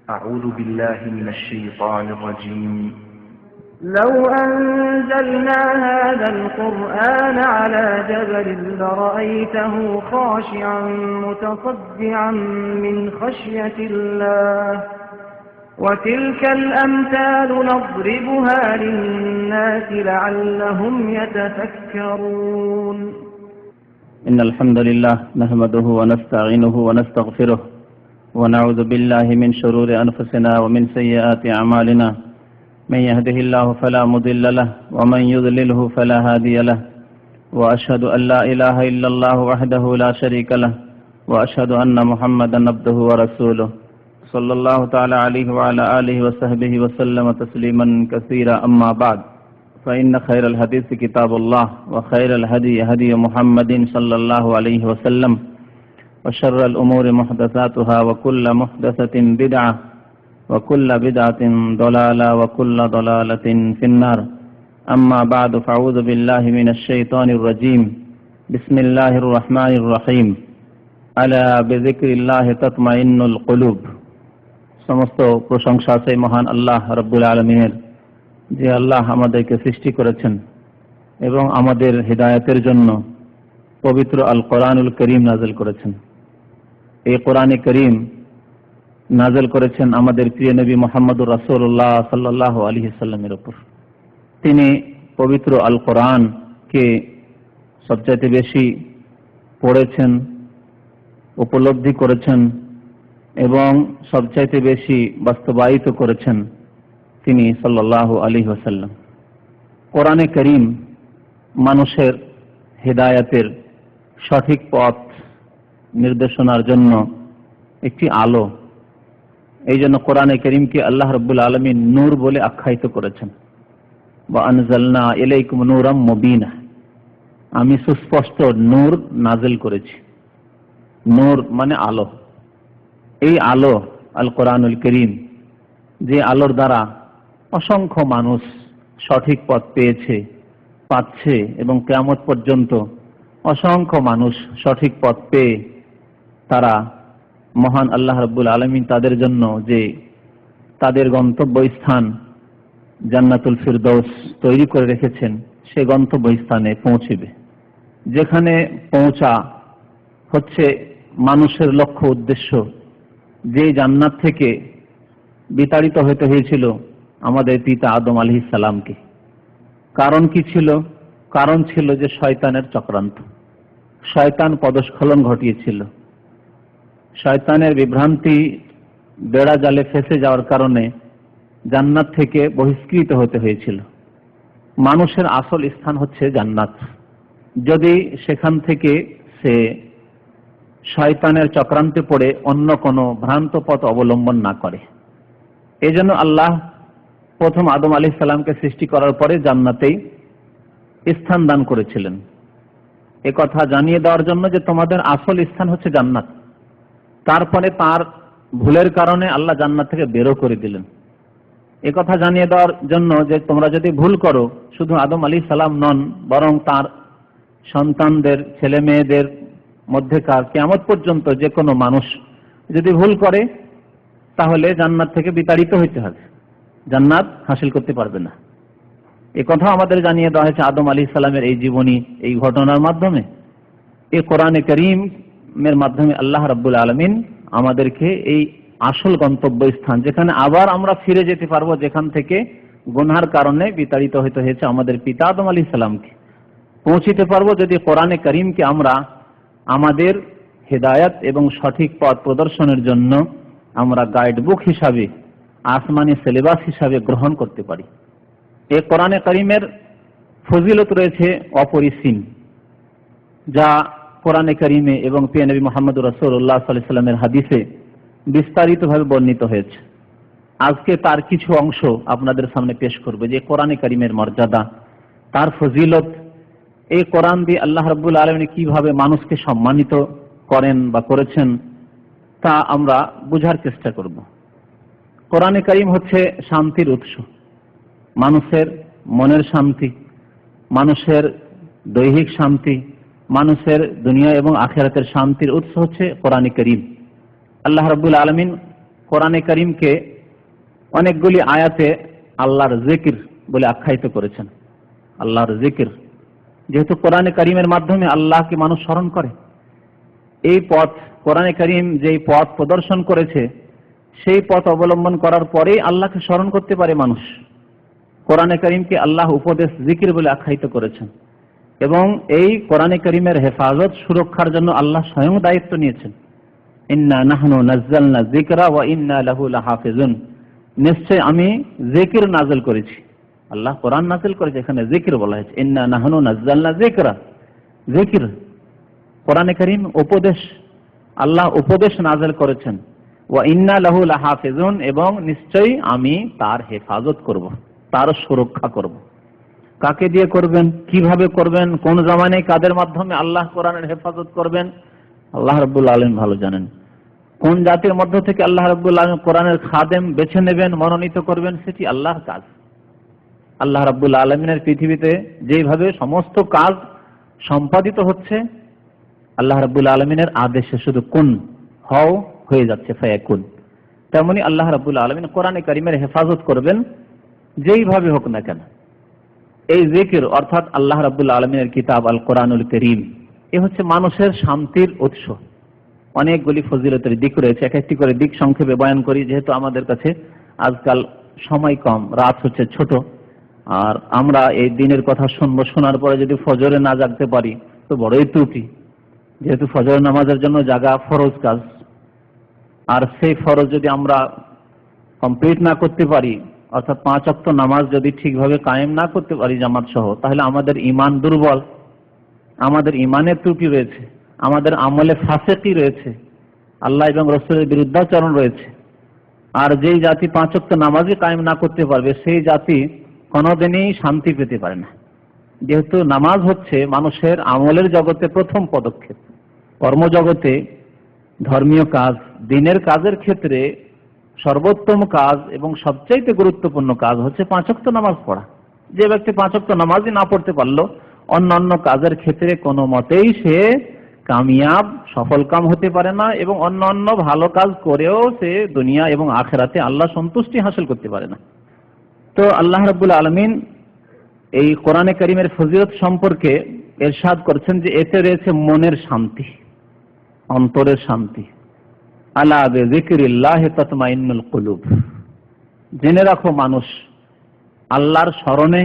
أعوذ بالله من الشيطان الرجيم. لو أنزلنا هذا القرآن على جبل لرأيته خاشعا متصدعا من خشية الله وتلك الأمثال نضربها للناس لعلهم يتفكرون. إن الحمد لله نحمده ونستعينه ونستغفره ونعوذ بالله من شرور أنفسنا ومن سيئات أعمالنا. من يهده الله فلا مضل له ومن يضلله فلا هادي له، وأشهد أن لا إله إلا الله وحده لا شريك له، وأشهد أن محمدا عبده ورسوله صلى الله تعالى عليه وعلى آله وصحبه وسلم تسليما كثيرا. أما بعد، فإن خير الحديث كتاب الله، وخير الهدي هدي محمد صلى الله عليه وسلم، وشر الأمور محدثاتها، وكل محدثة بدعة، وكل بدعة ضلالة، وكل ضلالة في النار. أما بعد، فأعوذ بالله من الشيطان الرجيم. بسم الله الرحمن الرحيم. ألا بذكر الله تطمئن القلوب. সমস্ত প্রশংসা সেই মহান আল্লাহ রাব্বুল আলামিনের, যে আল্লাহ আমাদেরকে সৃষ্টি করেছেন এবং আমাদের হিদায়াতের জন্য পবিত্র আল কোরআনুল করিম নাযিল করেছেন। এই কোরআনে করিম নাযিল করেছেন আমাদের প্রিয় নবী মুহাম্মদুর রাসূলুল্লাহ সাল্লাল্লাহু আলাইহি সাল্লামের উপর। তিনি পবিত্র আল কোরআনকে সবচেয়ে বেশি পড়েছেন, উপলব্ধি করেছেন এবং সবচাইতে বেশি বাস্তবায়িত করেছেন তিনি সাল্লাল্লাহু আলাইহি ওয়াসাল্লাম। কোরআনে করিম মানুষের হিদায়াতের সঠিক পথ নির্দেশনার জন্য একটি আলো। এই জন্য কোরআনে করিমকে আল্লাহ রাব্বুল আলামিন নূর বলে আখ্যায়িত করেছেন। ওয়া আনজালনা ইলাইকুম নূরাম মুবিনা, আমি সুস্পষ্ট নূর নাযিল করেছি। নূর মানে আলো। এই আলো আল কোরআনুল করিম, যে আলোর দ্বারা অসংখ্য মানুষ সঠিক পথ পেয়েছে, পাচ্ছে এবং কিয়ামত পর্যন্ত অসংখ্য মানুষ সঠিক পথ পেয়ে তারা মহান আল্লাহ রাব্বুল আলামিন তাদের জন্য যে তাদের গন্তব্যস্থান জান্নাতুল ফিরদৌস তৈরি করে রেখেছেন, সে গন্তব্যস্থানে পৌঁছিবে। যেখানে পৌঁছা হচ্ছে মানুষের লক্ষ্য উদ্দেশ্য। যে জান্নাত থেকে বিতাড়িত হতে হয়েছিল আমাদের পিতা আদম আলাইহিস সালামকে, কারণ কি ছিল? কারণ ছিল যে শয়তানের চক্রান্ত। শয়তান পদস্খলন ঘটিয়েছিল। শয়তানের বিভ্রান্তি বেড়া জালে ফেঁসে যাওয়ার কারণে জান্নাত থেকে বহিষ্কৃত হতে হয়েছিল। মানুষের আসল স্থান হচ্ছে জান্নাত। যদি সেখান থেকে সে শয়তানের চক্রান্তে পড়ে অন্য কোনো ভ্রান্ত পথ অবলম্বন না করে। এই জন্য আল্লাহ প্রথম আদম আলাইহিস সালামকে সৃষ্টি করার পরে জান্নাতেই স্থান দান করেছিলেন, এ কথা জানিয়ে দেওয়ার জন্য যে তোমাদের আসল স্থান হচ্ছে জান্নাত। তারপরে তার ভুলের কারণে আল্লাহ জান্নাত থেকে বেরো করে দিলেন, এ কথা জানিয়ে দেওয়ার জন্য যে তোমরা যদি ভুল করো, শুধু আদম আলাইহিস সালাম নন, বরং তার সন্তানদের, ছেলে মেয়েদের মধ্যেকার কিয়ামত পর্যন্ত যে কোনো মানুষ যদি ভুল করে, তাহলে জান্নাত থেকে বিতাড়িত হইতে হবে, জান্নাত হাসিল করতে পারবে না। এ কথা আমাদের জানিয়ে দেওয়া হয়েছে আদম আলাইহিস সালামের এই জীবনী, এই ঘটনার মাধ্যমে। এই কোরআনে কারীমের মাধ্যমে আল্লাহ রাব্বুল আলামিন আমাদেরকে এই আসল গন্তব্যস্থান, যেখানে আবার আমরা ফিরে যেতে পারবো, যেখান থেকে গুনাহের কারণে বিতাড়িত হতে হয়েছে আমাদের পিতা আদম আলাইহিস সালামকে, পৌঁছিতে পারবো যদি কোরআনে কারীমকে আমরা আমাদের হিদায়াত এবং সঠিক পথ প্রদর্শনের জন্য আমরা গাইড বুক হিসাবে, আসমানি সিলেবাস হিসাবে গ্রহণ করতে পারি। এই কোরআনে কারীমের ফজিলত রয়েছে অপরিসীম, যা কোরআনে কারীমে এবং প্রিয় নবী মুহাম্মদুর রাসূলুল্লাহ সাল্লাল্লাহু আলাইহি ওয়াসাল্লামের হাদিসে বিস্তারিতভাবে বর্ণিত হয়েছে। আজকে তার কিছু অংশ আপনাদের সামনে পেশ করব, যে কোরআনে কারীমের মর্যাদা, তার ফজিলত, এই কোরআন দিয়ে আল্লাহ রাব্বুল আলামিন কিভাবে মানুষকে সম্মানিত করেন বা করেছেন, তা আমরা বোঝার চেষ্টা করব। কোরআনে কারীম হচ্ছে শান্তির উৎস, মানুষের মনের শান্তি, মানুষের দৈহিক শান্তি, মানুষের দুনিয়া এবং আখিরাতের শান্তির উৎস হচ্ছে কোরআনে কারীম। আল্লাহ রাব্বুল আলামিন কোরআনে কারীমকে অনেকগুলি আয়াতে আল্লাহর জিকির বলে আখ্যায়িত করেছেন। আল্লাহর জিকির, যেহেতু কোরআনে কারীমের মাধ্যমে আল্লাহকে মানুষ স্মরণ করে, এই পথ কোরআনে কারীম যেই পথ প্রদর্শন করেছে সেই পথ অবলম্বন করার পরেই আল্লাহকে স্মরণ করতে পারে মানুষ। কোরআনে কারীমকে আল্লাহ উপদেশ জিকির বলে আখ্যায়িত করেছেন এবং এই কোরআনে কারীমের হেফাজত সুরক্ষার জন্য আল্লাহ স্বয়ং দায়িত্ব নিয়েছেন। ইন্না নাহনু নাযালনা যিকরা ওয়া ইন্না লাহু লাহাফিজুন, নিশ্চয় আমি জিকির নাযিল করেছি। আল্লাহ কোরআন নাযিল করেছে, এখানে জিকির বলা হয়েছে। ইন্না নাহনু নাযালনা যিকরা, জিকির কোরআনে কারীম উপদেশ, আল্লাহ উপদেশ নাযিল করেছেন। ওয়া ইন্না লাহু লাহাফিজুন, এবং নিশ্চয়ই আমি তার হেফাজত করব, তার সুরক্ষা করব। কাকে দিয়ে করবেন, কিভাবে করবেন, কোন জামানায় কাদের মাধ্যমে আল্লাহ কোরআনের হেফাজত করবেন, আল্লাহ রাব্বুল আলামিন ভালো জানেন। কোন জাতির মধ্য থেকে আল্লাহ রাব্বুল আলামিন কোরআনের খাদেম বেছে নেবেন, মনোনীত করবেন, সেটি আল্লাহর কাজ। আল্লাহ রাব্বুল আলামিনের পৃথিবীতে যেভাবে সমস্ত কাজ সম্পাদিত হচ্ছে আল্লাহ রাব্বুল আলামিনের আদেশে শুধু কুন হও হয়ে যাচ্ছে, ফায়াকুন। তেমনি আল্লাহ রাব্বুল আলামিন কোরআনে কারীমের হেফাজত করবেন যেইভাবে হোক না কেন। এই জিকির অর্থাৎ আল্লাহ রাব্বুল আলামিনের কিতাব আল কোরআনুল কারীম, এ হচ্ছে মানুষের শান্তির উৎস। অনেকগুলি ফজিলতের দিক রয়েছে, এক একটি করে দিক সংক্ষেপে বয়ান করি, যেহেতু আমাদের কাছে আজকাল সময় কম, রাত হচ্ছে ছোট, আর আমরা এই দিনের কথা শুনবো, শোনার পরে যদি ফজরে না জাগতে পারি তো বড়ই ত্রুটি, যেহেতু ফজর নামাজের জন্য জাগা ফরজ কাজ, আর সেই ফরজ যদি আমরা কমপ্লিট না করতে পারি, অর্থাৎ 5 ওয়াক্ত নামাজ যদি ঠিকভাবে কায়েম না করতে পারি জামাত সহ, তাহলে আমাদের ঈমান দুর্বল, আমাদের ঈমানের ত্রুটি রয়েছে, আমাদের আমলে ফাসিকি রয়েছে, আল্লাহ এবং রাসূলের বিরুদ্ধাচরণ রয়েছে। আর যেই জাতি 5 ওয়াক্ত নামাজই কায়েম না করতে পারবে সেই জাতি কোনোদিনই শান্তি পেতে পারে না, যেহেতু নামাজ হচ্ছে মানুষের আমলের জগতে প্রথম পদক্ষেপ। কর্মজগতে ধর্মীয় কাজ, দিনের কাজের ক্ষেত্রে সর্বোত্তম কাজ এবং সবচাইতে গুরুত্বপূর্ণ কাজ হচ্ছে 5 ওয়াক্ত নামাজ পড়া। যে ব্যক্তি 5 ওয়াক্ত নামাজই না পড়তে পারলো, অন্যান্য কাজের ক্ষেত্রে কোনো মতেই সে কামিয়াব, সফল কাম হতে পারে না, এবং অন্যান্য ভালো কাজ করেও সে দুনিয়া এবং আখিরাতে আল্লাহ সন্তুষ্টি হাসিল করতে পারে না। তো আল্লাহ রাব্বুল আলামিন এই কোরআনে কারীমের ফজিলত সম্পর্কে ইরশাদ করছেন যে এতে রয়েছে মনের শান্তি, অন্তরের শান্তি। আলা বিযিকরিল্লাহি তাতমাইন্নুল কুলুব, জেনে রাখো মানুষ, আল্লাহর স্মরণে,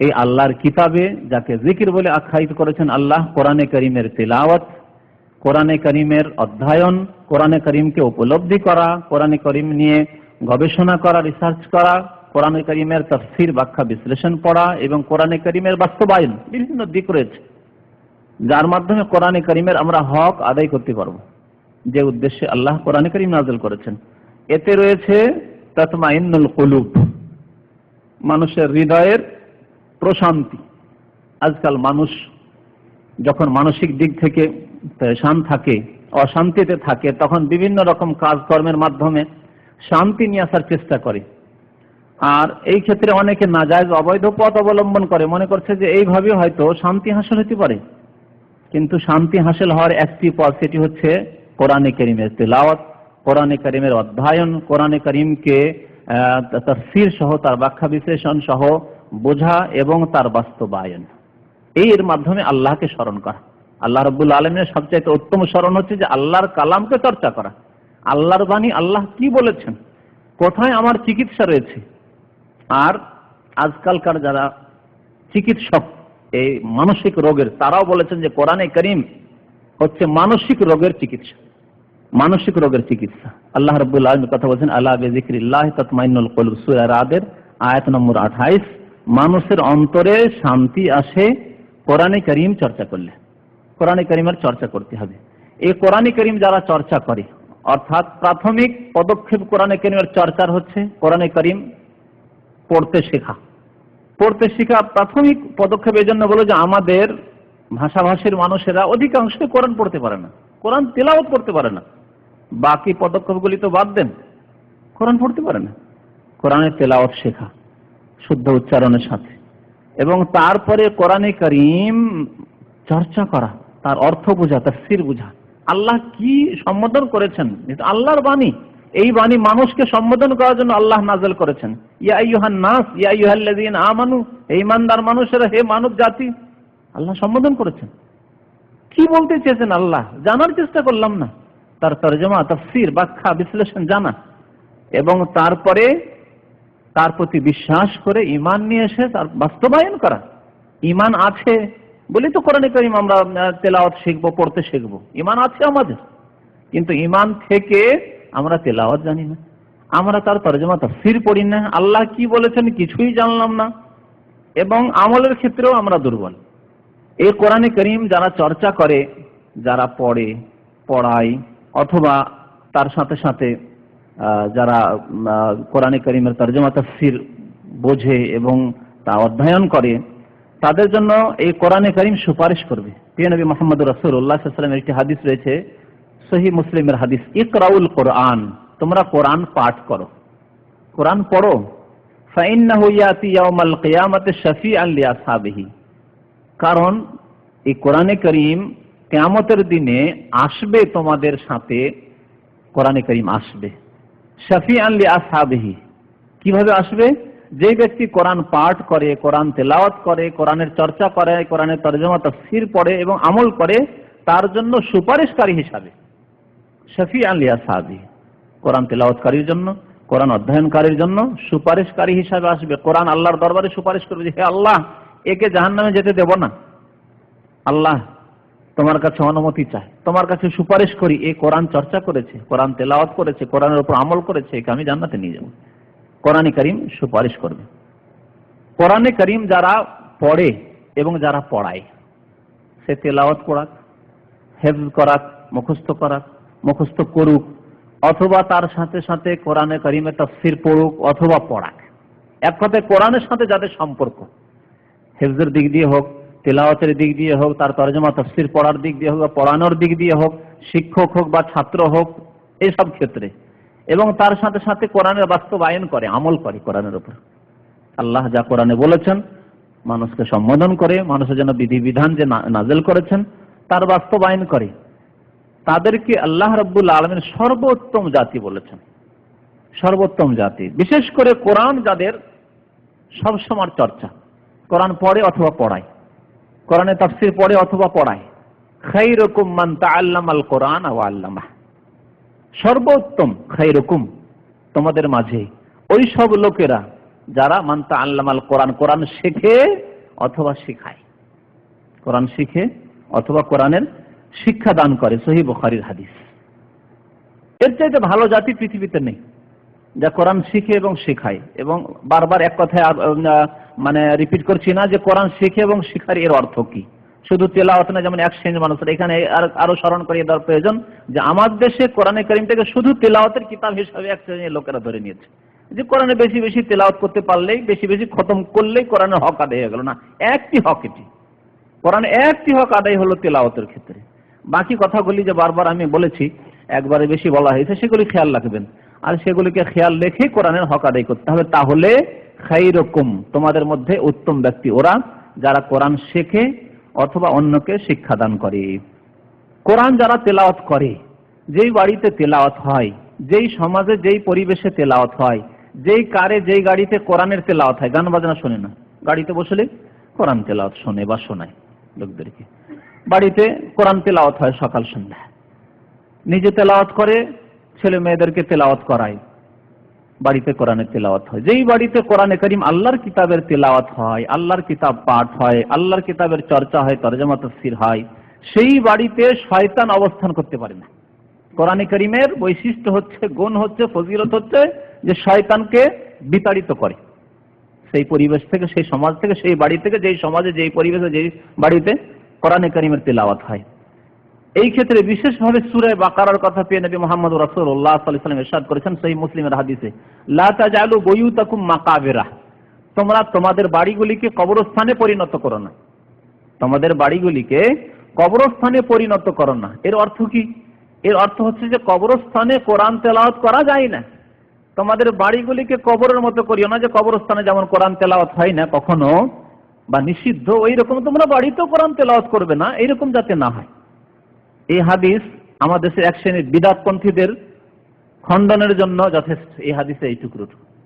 এই আল্লাহর কিতাবে যাকে জিকির বলে আখ্যায়িত করেছেন আল্লাহ, কোরআনে কারীমের তিলাওয়াত, কোরআনে কারীমের অধ্যয়ন, কোরআনে কারীমকে উপলব্ধি করা, কোরআনে কারীম নিয়ে গবেষণা করা, রিসার্চ করা, কোরআনে কারীমের তাফসীর, ব্যাখ্যা, বিশ্লেষণ পড়া, এবং কোরআনে কারীমের বাস্তবায়ন, বিভিন্ন দিক রয়েছে যার মাধ্যমে কোরআনে কারীমের আমরা হক আদায় করতে পারবো, যে উদ্দেশ্যে আল্লাহ কোরআনে কারীম নাযিল করেছেন। এতে রয়েছে তাতমাইন্নুল কুলুব, মানুষের হৃদয়ের প্রশান্তি। আজকাল মানুষ যখন মানসিক দিক থেকে পেরেশান থাকে, অশান্তিতে থাকে, তখন বিভিন্ন রকম কাজকর্মের মাধ্যমে শান্তি নিয়ে আসার চেষ্টা করে। আর এই ক্ষেত্রে অনেকে নাজায়েজ, অবৈধ পথ অবলম্বন করে, মনে করছে যে এইভাবে হয়তো শান্তি হাসিল হতে পারে। কিন্তু শান্তি হাসিল হওয়ার একটি পথ, সেটি হচ্ছে কোরআনে কারীমের তিলাওয়াত, কোরআনে কারীমের অধ্যয়ন, কোরআনে কারীমকে তাফসীর সহ, তার ব্যাখ্যা বিশ্লেষণ সহ বোঝা এবং তার বাস্তবায়ন। এর মাধ্যমে আল্লাহকে স্মরণ করা। আল্লাহ রাব্বুল আলামিনের সবচাইতে উত্তম স্মরণ হচ্ছে যে আল্লাহর কালামকে চর্চা করা, আল্লাহর বাণী, আল্লাহ কি বলেছেন, কোথায় আমার চিকিৎসা রয়েছে। আর আজকালকার যারা চিকিৎসক এই মানসিক রোগের, তারাও বলেছেন যে কোরআনে কারীম হচ্ছে মানসিক রোগের চিকিৎসা, মানসিক রোগের চিকিৎসা। আল্লাহ রাব্বুল আলামিন কথা বলেছেন আলা বিযিকরিল্লাহি তাতমাইন্নুল কুলুব, সূরা রাদের আয়াত নম্বর 28। মানুষের অন্তরে শান্তি আসে কোরআনে কারীম চর্চা করলে। কোরআনে কারীমের চর্চা করতে হবে। এই কোরআনে কারীম যারা চর্চা করে, অর্থাৎ প্রাথমিক পদক্ষেপ কোরআনে কারীমের চর্চার হচ্ছে কোরআনে কারীম পড়তে শেখা। পড়তে শেখা প্রাথমিক পদক্ষেপ। এই জন্য বলো যে আমাদের ভাষাভাষীর মানুষেরা অধিকাংশ কোরআন পড়তে পারে না, কোরআন তেলাওয়াত করতে পারে না, বাকি পদক্ষেপগুলি তো বাদ দেন, কোরআন পড়তে পারে না। কোরআনের তেলাওয়াত শেখা শুদ্ধ উচ্চারণের সাথে, এবং তারপরে কোরআনে কারীম চর্চা করা, তার অর্থ বোঝা, তাফসীর বোঝা, আল্লাহ কি সম্বোধন করেছেন, আল্লাহর বাণী, এই বাণী মানুষকে সম্বোধন করার জন্য আল্লাহ নাযিল করেছেন। ইয়া আইয়ুহান নাস, ইয়া আইয়ুহাল্লাযীনা আমানু, হে ঈমানদার মানুষেরা, হে মানব জাতি, আল্লাহ সম্বোধন করেছেন। কি বলতে চেয়েছেন আল্লাহ জানার চেষ্টা করলাম না, তার তরজমা, তাফসীর, ব্যাখ্যা, বিশ্লেষণ জানা, এবং তারপরে তার প্রতি বিশ্বাস করে ঈমান নিয়ে এসে তার বাস্তবায়ন করা। ঈমান আছে বলি তো কোরআনে কারীম আমরা তেলাওয়াত শিখবো, পড়তে শিখবো। ঈমান আছে আমাদের, কিন্তু ঈমান থেকে আমরা তেলাওয়াত জানি না, আমরা তার তরজমা তাফসীর পড়ি না, আল্লাহ কি বলেছেন কিছুই জানলাম না, এবং আমলের ক্ষেত্রেও আমরা দুর্বল। এই কোরআনে কারীম যারা চর্চা করে, যারা পড়ে, পড়ায়, অথবা তার সাথে সাথে যারা কোরআনে কারীমের তরজমা তাফসীর বোঝে এবং তা অধ্যয়ন করে, তাদের জন্য এই কোরআনে কারীম সুপারিশ করবে। প্রিয় নবী মুহাম্মদ রাসূলুল্লাহ সাল্লাল্লাহু আলাইহি ওয়াসাল্লামের একটি হাদিস রয়েছে, সহিহ মুসলিমের হাদিস, ইকরাউল কোরআন, তোমরা কোরআন পাঠ করো, কোরআন পড়ো। ফাইন্নাহু ইয়াতি ইয়াউমাল কিয়ামাতি শাফিআন লিআসহাবিহি, কারণ এই কোরআনে কারীম কিয়ামতের দিনে আসবে তোমাদের সাথে, কোরআনে কারীম আসবে শাফিআন লিআসহাবিহি। কিভাবে আসবে? যে ব্যক্তি কোরআন পাঠ করে, কোরআন তেলাওয়াত করে, কোরআনের চর্চা করে, কোরআনের তরজমা তাফসীর পড়ে এবং আমল করে, তার জন্য সুপারিশকারী হিসাবে। শাফিআন লিআসহাবিহি, কোরআন তেলাওয়াতকারীর জন্য, কোরআন অধ্যয়নকারীর জন্য সুপারিশকারী হিসাবে আসবে। কোরআন আল্লাহর দরবারে সুপারিশ করবে যে হে আল্লাহ, একে জাহান্নামে যেতে দেব না, আল্লাহ তোমার কাছে অনুমতি চাই, তোমার কাছে সুপারিশ করি, এই কোরআন চর্চা করেছে, কোরআন তেলাওয়াত করেছে, কোরআনের উপর আমল করেছে, একে আমি জান্নাতে নিয়ে যাব। কোরআনে কারীম সুপারিশ করবে। কোরআনে কারীম যারা পড়ে এবং যারা পড়ায়, সে তেলাওয়াত করাক, হেফজ করাক, মুখস্থ করুক, অথবা তার সাথে সাথে কোরআনে কারীমের তাফসীর পড়ুক অথবা পড়াক, এক কথায় কোরআনের সাথে যাদের সম্পর্ক, হেফজের দিক দিয়ে হোক, তেলাওয়াতের দিক দিয়ে হোক, তার তরজমা তাফসীর পড়ার দিক দিয়ে হোক, বা পড়ানোর দিক দিয়ে হোক, শিক্ষক হোক বা ছাত্র হোক, এইসব ক্ষেত্রে, এবং তার সাথে সাথে কোরআনের বাস্তবায়ন করে, আমল করে কোরআনের উপর। আল্লাহ যা কোরআনে বলেছেন মানুষকে সম্বোধন করে, মানুষের জন্য বিধিবিধান যে নাযিল করেছেন তার বাস্তবায়ন করে, তাদেরকে আল্লাহ রাব্বুল আলামিন সর্বোত্তম জাতি বলেছেন। সর্বোত্তম জাতি, বিশেষ করে কোরআন যাদের সবসময় চর্চা, কোরআন পড়ে অথবা পড়ায়, কোরআনে তাফসীর পড়ে অথবা পড়ায়। খায়রুকুম মান তাআল্লামাল কোরআন ওয়া আল্লামাহ, সর্বোত্তম খায়রুকুম, তোমাদের মাঝে ওই সব লোকেরা যারা মান তাআল্লামাল কোরআন, কোরআন শেখে অথবা শেখায়, কোরআন শিখে অথবা কোরআনের শিক্ষা দান করে। সহিহ বুখারীর হাদিস। এর চাইতে ভালো জাতি পৃথিবীতে নেই যা কোরআন শিখে এবং শেখায়। এবং বারবার এক কথায় রিপিট করছি না যে কোরআন শিখে এবং শিখার এর অর্থ কি, শুধু তেলাওয়াত না, যেমন এক শ্রেণীর মানুষের এখানে আরো স্মরণ করিয়ে দেওয়ার প্রয়োজন যে আমার দেশে কোরআনে কারীমটাকে শুধু তেলাওয়াতের কিতাব হিসাবে এক শ্রেণীর লোকেরা ধরে নিয়েছে, যে কোরআনে বেশি বেশি তেলাওয়াত করতে পারলেই, বেশি বেশি খতম করলেই কোরআনের হক আদায় হয়ে গেল। না, একটি হক, এটি কোরআন একটি হক আদায় হলো তেলাওয়াতের ক্ষেত্রে। বাকি কথাগুলি যে বারবার আমি বলেছি, একবারে বেশি বলা হয়েছে, সেগুলি খেয়াল রাখবেন, আর সেগুলিকে খেয়াল রেখে কোরআনের হক আদায় করতে হবে। তাহলে খায়রুকুম, তোমাদের মধ্যে উত্তম ব্যক্তি ওরা যারা কোরআন শেখে অথবা অন্যকে শিক্ষাদান করে। কোরআন যারা তেলাওয়াত করে, যেই বাড়িতে তেলাওয়াত হয়, যেই সমাজে যেই পরিবেশে তেলাওয়াত হয়, যেই কারে যেই গাড়িতে কোরআনের তেলাওয়াত হয়, গান বাজনা শোনে না, গাড়িতে বসলে কোরআন তেলাওয়াত শোনে বা শোনায় লোকদেরকে, বাড়িতে কোরআন তেলাওয়াত হয় সকাল সন্ধ্যা, নিজে তেলাওয়াত করে, ছেলে মেয়েদেরকে তেলাওয়াত করায়, বাড়িতে কোরআনের তেলাওয়াত হয়। যেই বাড়িতে কোরআনে কারীম আল্লাহর কিতাবের তেলাওয়াত হয়, আল্লাহর কিতাব পাঠ হয়, আল্লাহর কিতাবের চর্চা হয়, তরজমা তাফসীর হয়, সেই বাড়িতে শয়তান অবস্থান করতে পারে না। কোরআনে কারীমের বৈশিষ্ট্য হচ্ছে, গুণ হচ্ছে, ফজিলত হচ্ছে যে শয়তানকে বিতাড়িত করে সেই পরিবেশ থেকে, সেই সমাজ থেকে, সেই বাড়ি থেকে, যেই সমাজে, যেই পরিবেশে, যেই বাড়িতে কোরআনে কারীমের তেলাওয়াত হয়। এই ক্ষেত্রে বিশেষভাবে সূরা বাকারার কথা পেয়ে নবী মুহাম্মদ রাসূলুল্লাহ সাল্লাল্লাহু আলাইহি ওয়াসাল্লাম ইরশাদ করেছেন সহিহ মুসলিমের হাদিসে, লা তাজালু বুয়ুতাকুম মাকাবিরা, তোমরা তোমাদের বাড়িগুলিকে কবরস্থানে পরিণত করো না, তোমাদের বাড়িগুলিকে কবরস্থানে পরিণত করো না। এর অর্থ কি? এর অর্থ হচ্ছে যে কবরস্থানে কোরআন তেলাওয়াত করা যায় না, তোমাদের বাড়িগুলিকে কবরের মতো করিও না, যে কবরস্থানে যেমন কোরআন তেলাওয়াত হয় না কখনো বা নিষিদ্ধ, ওই রকম তোমরা বাড়িতেও কোরআন তেলাওয়াত করবে না, এইরকম যাতে না হয়। এই হাদিস আমাদের দেশের এক শ্রেণীর বিদআতপন্থীদের খণ্ডনের জন্য যথেষ্ট এই হাদিসে এই টুকরো।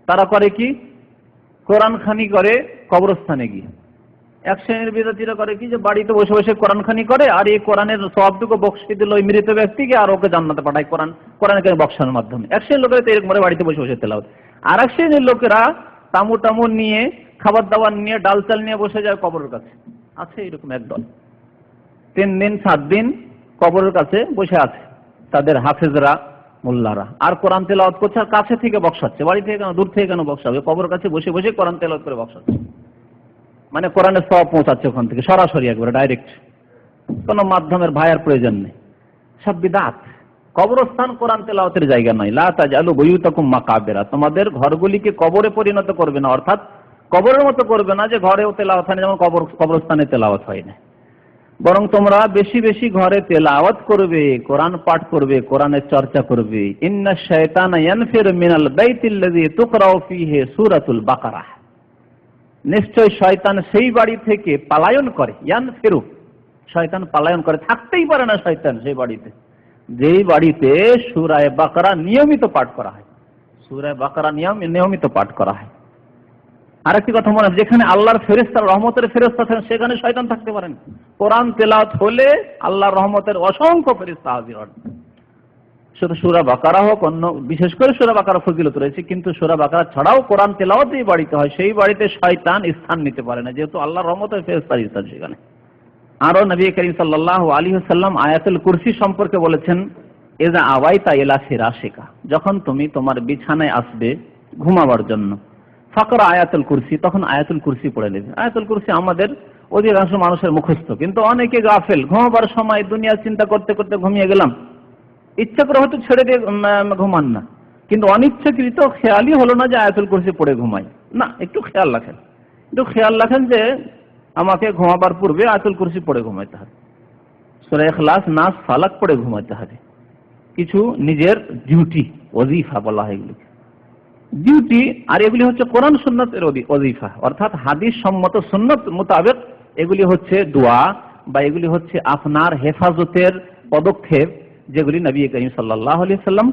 তারা করে কি, কোরআন খানি করে কবরস্থানে গিয়ে। এক শ্রেণীর বিরোধীরা করে কি, যে বাড়িতে বসে বসে কোরআন খানি করে, আর এই কোরআনের সওয়াবটুকু বকশিয়ে দিল ওই মৃত ব্যক্তিকে, আর ওকে জান্নাতে পাঠায় কোরআনকে বক্সানোর মাধ্যমে। এক শ্রেণীর লোকেরা তো এরকম বাড়িতে বসে বসে তেলাওয়াত। আর এক শ্রেণীর লোকেরা তামু টামু নিয়ে, খাবার দাবার নিয়ে, ডাল চাল নিয়ে বসে যায় কবরের কাছে। আছে এরকম একদল, 3 দিন 7 দিন কবরের কাছে বসে আছে তাদের হাফেজরা, মোল্লারা, আর কোরআন তেলাওয়াত করছে, আর কাছে থেকে বক্সাচ্ছে। বাড়ি থেকে কেন, দূর থেকে কেন বক্সাবে? কবরের কাছে বসে বসে কোরআন তেলাওয়াত করে বক্সাচ্ছে, মানে কোরআনের সওয়াব পৌঁছাচ্ছে ওখান থেকে সরাসরি, একবারে ডাইরেক্ট, কোনো মাধ্যমের ভায়ার প্রয়োজন নেই। সব বিদআত। কবরস্থান কোরআন তেলাওয়াতের জায়গা নয়। লা তাজআলু বুয়ুতাকুম মাকাবিরা, তোমাদের ঘরগুলিকে কবরে পরিণত করবে না, অর্থাৎ কবরের মতো করবে না যে ঘরেও তেলাওয়াত হয় না, যেমন কবরস্থানে তেলাওয়াত হয় না। বরং তোমরা বেশি বেশি ঘরে তেলাওয়াত করবে, কোরআন পাঠ করবে, কোরআনের চর্চা করবে। ইন্নাশ শায়তানা ইয়ানফিরু মিনাল বাইতিল্লাযী তুকরাউ ফীহি সূরাতুল বাকারাহ, নিশ্চয় শয়তান সেই বাড়ি থেকে পলায়ন করে। ইয়ানফিরু, শয়তান পলায়ন করে, থাকতেই পারে না শয়তান সেই বাড়িতে যেই বাড়িতে সূরা বাকারা নিয়মিত পাঠ করা হয়। সূরা বাকারা নিয়মিত পাঠ করা হয়। আরেকটি কথা মনে আছে, যেখানে আল্লাহর ফেরেশতা, রহমতের ফেরেশতা থাকেন, সেখানে শয়তান থাকতে পারেন। কোরআন তেলাওয়াত হলে আল্লাহর রহমতের অসংখ্য ফেরেশতা হাজির হন। শুধু সূরা বাকারা হোক, অন্য বিশেষ করে সূরা বাকারা ফজিলত রয়েছে, কিন্তু সূরা বাকারা ছাড়াও কোরআন তেলাওয়াত যেই বাড়িতে হয়, সেই বাড়িতে শয়তান স্থান নিতে পারে না, যেহেতু আল্লাহর রহমতের ফেরেশতার স্থান সেখানে। আরো নবী করিম সাল্লাল্লাহু আলাইহি ওয়াসাল্লাম আয়াতুল কুরসি সম্পর্কে বলেছেন, ইযা আওয়াইতা ইলা ফিরাশিকা, যখন তুমি তোমার বিছানায় আসবে ঘুমাবার জন্য, ফাকরা আয়াতুল কুরসি, তখন আয়াতুল কুরসি পড়ে নেবে। আয়াতুল কুরসি আমাদের অধিকাংশ মানুষের মুখস্থ, কিন্তু অনেকে গাফেল, ঘুমাবার সময় দুনিয়ার চিন্তা করতে করতে ঘুমিয়ে গেলাম, ইচ্ছা করে হয়তো ছেড়ে দিয়ে ঘুমান না, কিন্তু অনিচ্ছাকৃত খেয়ালই হলো না যে আয়াতুল কুরসি পড়ে ঘুমাই না। একটু খেয়াল রাখেন যে আমাকে ঘুমাবার পূর্বে আয়াতুল কুরসি পড়ে ঘুমাইতে হবে, সূরা ইখলাস, নাস, ফালাক পড়ে ঘুমাইতে হবে। কিছু নিজের ডিউটি, ওজিফা বলা হয় এগুলোকে, ডিউটি। আর এগুলি হচ্ছে কোরআন সুন্নাতের ওজিফা, অর্থাৎ হাদিস সম্মত সুন্নত মোতাবেক এগুলি হচ্ছে দোয়া, বা এগুলি হচ্ছে আপনার হেফাজতের পদক্ষেপ, যেগুলি নবী করিম সাল্লাল্লাহু আলাইহি ওয়াসাল্লাম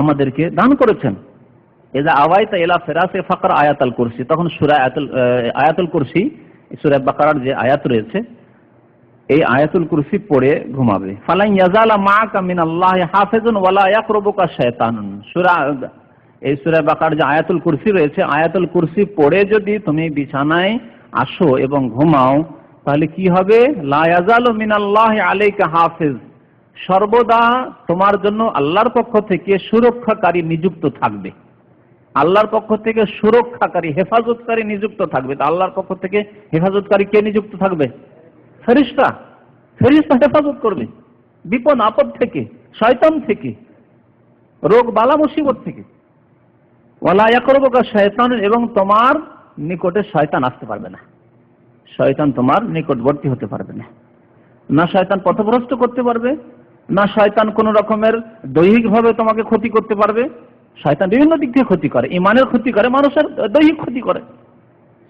আমাদেরকে দান করেছেন। ইযা আওয়াইতা ইলা ফিরাশি ফাকরা আয়াতুল কুরসি, তখন সূরা আয়াতুল কুরসি, সূরা বাকারার যে আয়াত রয়েছে, এই আয়াতুল কুরসি পড়ে ঘুমাবে। ফালান ইয়াজালা মাআকা মিনাল্লাহি হাফিজুন ওয়ালা ইয়াকরুবুকা শায়তানুন, এই সূরা বাকারার যে আয়াতুল কুরসি রয়েছে, আয়াতুল কুরসি পড়ে যদি তুমি বিছানায় আসো এবং ঘুমাও, তাহলে কি হবে? লা ইয়াজালু মিনাল্লাহি আলাইকা হাফিজ, সর্বদা তোমার জন্য আল্লাহর পক্ষ থেকে সুরক্ষাকারী নিযুক্ত থাকবে। আল্লাহর পক্ষ থেকে সুরক্ষাকারী, হেফাজতকারী নিযুক্ত থাকবে। তা আল্লাহর পক্ষ থেকে হেফাজতকারী কে নিযুক্ত থাকবে? ফেরেশতা। ফেরেশতা হেফাজত করবে বিপদ আপদ থেকে, শয়তান থেকে, রোগ বালা মুসিবত থেকে। ওয়ালা ইয়াকরুবুকা শায়তান, এবং তোমার নিকটে শয়তান আসতে পারবে না, শয়তান তোমার নিকটবর্তী হতে পারবে না। না শয়তান পথভ্রষ্ট করতে পারবে, না শয়তান কোন রকমের দৈহিকভাবে তোমাকে ক্ষতি করতে পারবে। শয়তান বিভিন্ন দিক থেকে ক্ষতি করে, ইমানের ক্ষতি করে, মানুষের দৈহিক ক্ষতি করে,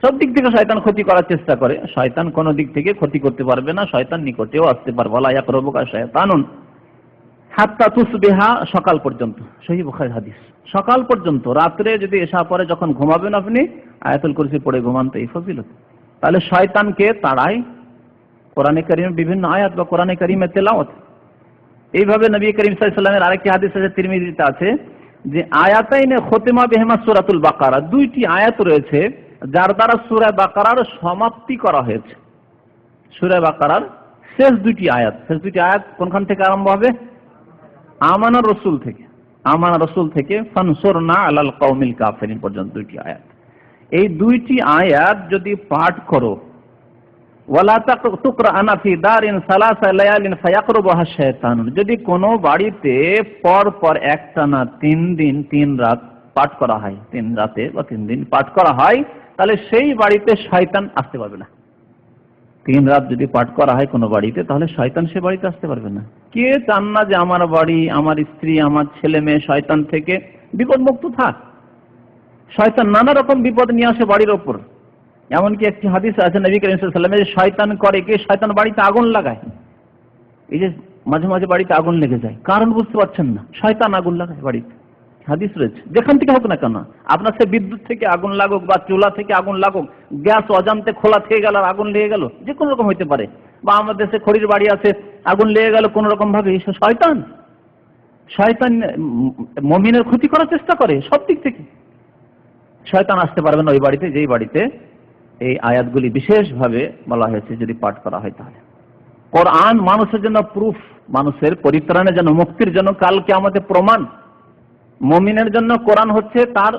সব দিক থেকে শয়তান ক্ষতি করার চেষ্টা করে। শয়তান কোন দিক থেকে ক্ষতি করতে পারবে না, শয়তান নিকটেও আসতে পারবে। ওয়ালা ইয়াকরুবুকা শায়তানুন হাত্তা তুসবিহা, সকাল পর্যন্ত, সহিহ বুখারী হাদিস। সকাল পর্যন্ত, রাত্রে যদি এশা পরে যখন ঘুমাবেন আপনি, আয়াতুল কুরসি পড়ে ঘুমান, তো এই ফজিলত। তাহলে শয়তানকে তাড়ায় কোরআনে কারীমের বিভিন্ন আয়াত বা কোরআনে কারীমের তেলাওয়াত। এইভাবে নবী করিম সাল্লাল্লাহু আলাইহি ওয়াসাল্লামের আরেকটি হাদিস আছে, তিরমিজিতে আছে, যে আয়াতাইনে খতিমা বিহিমা সূরাতুল বাকারা, দুইটি আয়াত রয়েছে যার দ্বারা সূরা বাকারার সমাপ্তি করা হয়েছে। সূরা বাকারার শেষ দুইটি আয়াত কোনখান থেকে আরম্ভ হবে? আমানা রাসূল থেকে, ফানসুরনা আলাল কওমিল কাফিরিন পর্যন্ত দুইটি আয়াত। এই দুইটি আয়াত যদি পাঠ করো, ওয়ালা তুকরাআনা ফি দারিন সালাসা লায়ালিন ফায়াকরুবুহা শায়তানুন, যদি কোনো বাড়িতে পর পর একটানা 3 দিন 3 রাত পাঠ করা হয়, 3 রাতে বা 3 দিন পাঠ করা হয়, তাহলে সেই বাড়িতে শয়তান আসতে পারবে না। 3 রাত যদি পাঠ করা হয় কোনো বাড়িতে, তাহলে শয়তান সে বাড়িতে আসতে পারবে না। কে চান না যে আমার বাড়ি, আমার স্ত্রী, আমার ছেলে মেয়ে শয়তান থেকে বিপদমুক্ত থাক? শয়তান নানা রকম বিপদ নিয়ে আসে বাড়ির ওপর। এমনকি একটি হাদিস আছে নবী করিম সাল্লাল্লাহু আলাইহি ওয়াসাল্লামের, শয়তান করে কি, শয়তান বাড়িতে আগুন লাগায়। এই যে মাঝে মাঝে বাড়িতে আগুন লেগে যায়, কারণ বুঝতে পারছেন না, শয়তান আগুন লাগায় বাড়িতে। হাদিস রয়েছে, যেখান থেকে হোক না কেন, আপনার সে বিদ্যুৎ থেকে আগুন লাগুক বা চুলা থেকে আগুন লাগুক, গ্যাস অজান্তে খোলা থেকে গেল আর আগুন লেগে গেল, যে কোনো রকম হইতে পারে, বা আমাদের দেশে খড়ির বাড়ি আছে, আগুন লেগে গেল কোনো রকম ভাবে, শয়তান শয়তান মুমিনের ক্ষতি করার চেষ্টা করে সব দিক থেকে। শয়তান আসতে পারবে না ওই বাড়িতে যেই বাড়িতে এই আয়াতগুলি বিশেষভাবে বলা হয়েছে যদি পাঠ করা হয়। তাহলে কোরআন মানুষের জন্য প্রুফ, মানুষের পরিত্রাণের জন্য, মুক্তির জন্য, কাল কিয়ামতে প্রমাণ। মুমিনের জন্য কোরআন হচ্ছে তার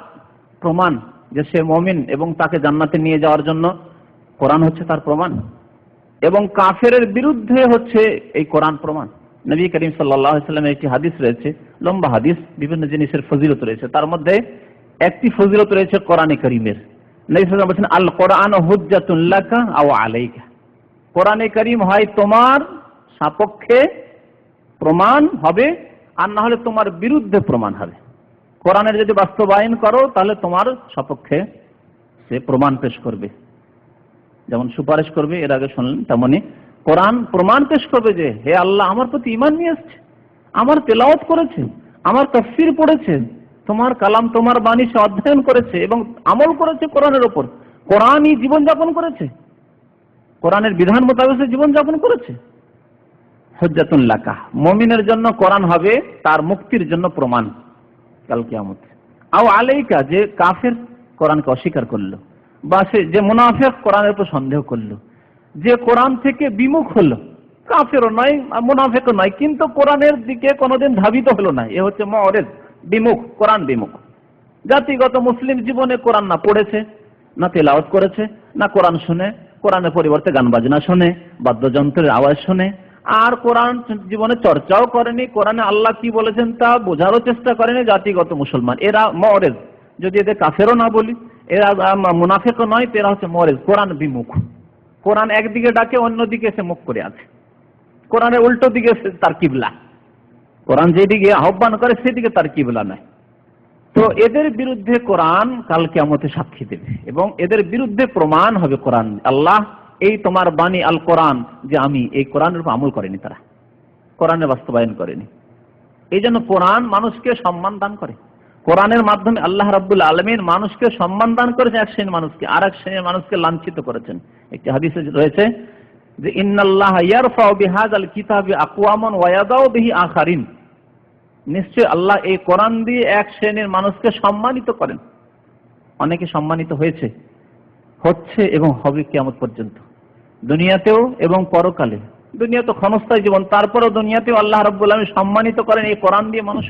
প্রমাণ যে সে মুমিন এবং তাকে জান্নাতে নিয়ে যাওয়ার জন্য কোরআন হচ্ছে তার প্রমাণ, এবং কাফেরের বিরুদ্ধে হচ্ছে এই কোরআন প্রমাণ। নবী করিম সাল্লাল্লাহু আলাইহি ওয়াসাল্লামের একটি হাদিস রয়েছে, লম্বা হাদিস, বিভিন্ন জিনিসের ফজিলত রয়েছে, তার মধ্যে একটি ফজিলত রয়েছে কোরআনে কারীমের। নবী সাল্লাল্লাহু আলাইহি ওয়াসাল্লাম বলেছেন, আল কোরআন হুজ্জাতুন লাকা আও আলাইকা। কোরআনে কারীম হয় তোমার সপক্ষে প্রমাণ হবে, আর না হলে তোমার বিরুদ্ধে প্রমাণ হবে। কোরআনের যদি বাস্তবায়ন করো তাহলে তোমার সপক্ষে সে প্রমাণ পেশ করবে, যেমন সুপারিশ করবে, এর আগে শুনলেন, তেমনি কোরআন প্রমাণ পেশ করবে যে হে আল্লাহ, আমার প্রতি ঈমান নিয়ে এসেছে, আমার তেলাওয়াত করেছে, আমার তাফসীর পড়েছে, তোমার কালাম, তোমার বাণী সে অধ্যয়ন করেছে এবং আমল করেছে কোরআনের উপর, কোরআনই জীবনযাপন করেছে, কোরআনের বিধান মোতাবেক জীবনযাপন করেছে। হুজ্জাতুন লাকা, মুমিনের জন্য কোরআন হবে তার মুক্তির জন্য প্রমাণ কাল কিয়ামতে। আও আলাইকা, যে কাফের কোরআনকে অস্বীকার করলো, বা সে যে মুনাফিক কোরআনের উপর সন্দেহ করলো, যে কোরআন থেকে বিমুখ হলো, কাফেরও নয় মুনাফিকও নয়, কিন্তু কোরআনের দিকে কোনোদিন ধাবিত হলো না, এ হচ্ছে মুরিদ, বিমুখ, কোরআন বিমুখ। জাতিগত মুসলিম জীবনে কোরআন না পড়েছে, না তেলাওয়াত করেছে, না কোরআন শুনে, কোরআনের পরিবর্তে গান বাজনা শোনে, বাদ্যযন্ত্রের আওয়াজ শোনে, আর কোরআন জীবনে চর্চাও করেনি, কোরআনে আল্লাহ কি বলেছেন তা বোঝারও চেষ্টা করেনি, জাতিগত মুসলমান, এরা মুরিদ। যদি এদের কাফেরও না বলি, এরা মুনাফিকও নয়, এরা হচ্ছে মুরিদ, কোরআন বিমুখ। কোরআন একদিকে ডাকে, অন্যদিকে সে মুখ করে আছে, কোরআনের উল্টো দিকে তার কিবলা, কোরআন যেদিকে আহ্বান করে সেদিকে তার কিবলা নাই। তো এদের বিরুদ্ধে কোরআন কাল কিয়ামতে সাক্ষী দেবে এবং এদের বিরুদ্ধে প্রমাণ হবে কোরআন, আল্লাহ এই তোমার বাণী আল কোরআন, যে আমি এই কোরআনের উপর আমল করেনি, তারা কোরআনের বাস্তবায়ন করেনি। এই জন্য কোরআন মানুষকে সম্মান দান করে, কোরআনের মাধ্যমে আল্লাহ রাব্বুল আলামিন মানুষকে সম্মান দান করেছেন এক শ্রেণীর মানুষকে, আর এক শ্রেণীর মানুষকে লাঞ্ছিত করেছেন। একটি হাদিসে রয়েছে যে ইন্নাল্লাহা ইয়ারফাউ বিহাযাল কিতাবি আকওয়ামান ওয়া ইয়াদাউ বিহি আখারিন, নিশ্চয় আল্লাহ এই কোরআন দিয়ে এক শ্রেণীর মানুষকে সম্মানিত করেন, অনেকে সম্মানিত হয়েছে, হচ্ছে এবং হবে কিয়ামত পর্যন্ত, দুনিয়াতেও এবং পরকালে। দুনিয়া তো ক্ষণস্থায়ী জীবন, তারপরেও দুনিয়াতেও আল্লাহ রাব্বুল আলামিন সম্মানিত করেন এই কোরআন দিয়ে মানুষ,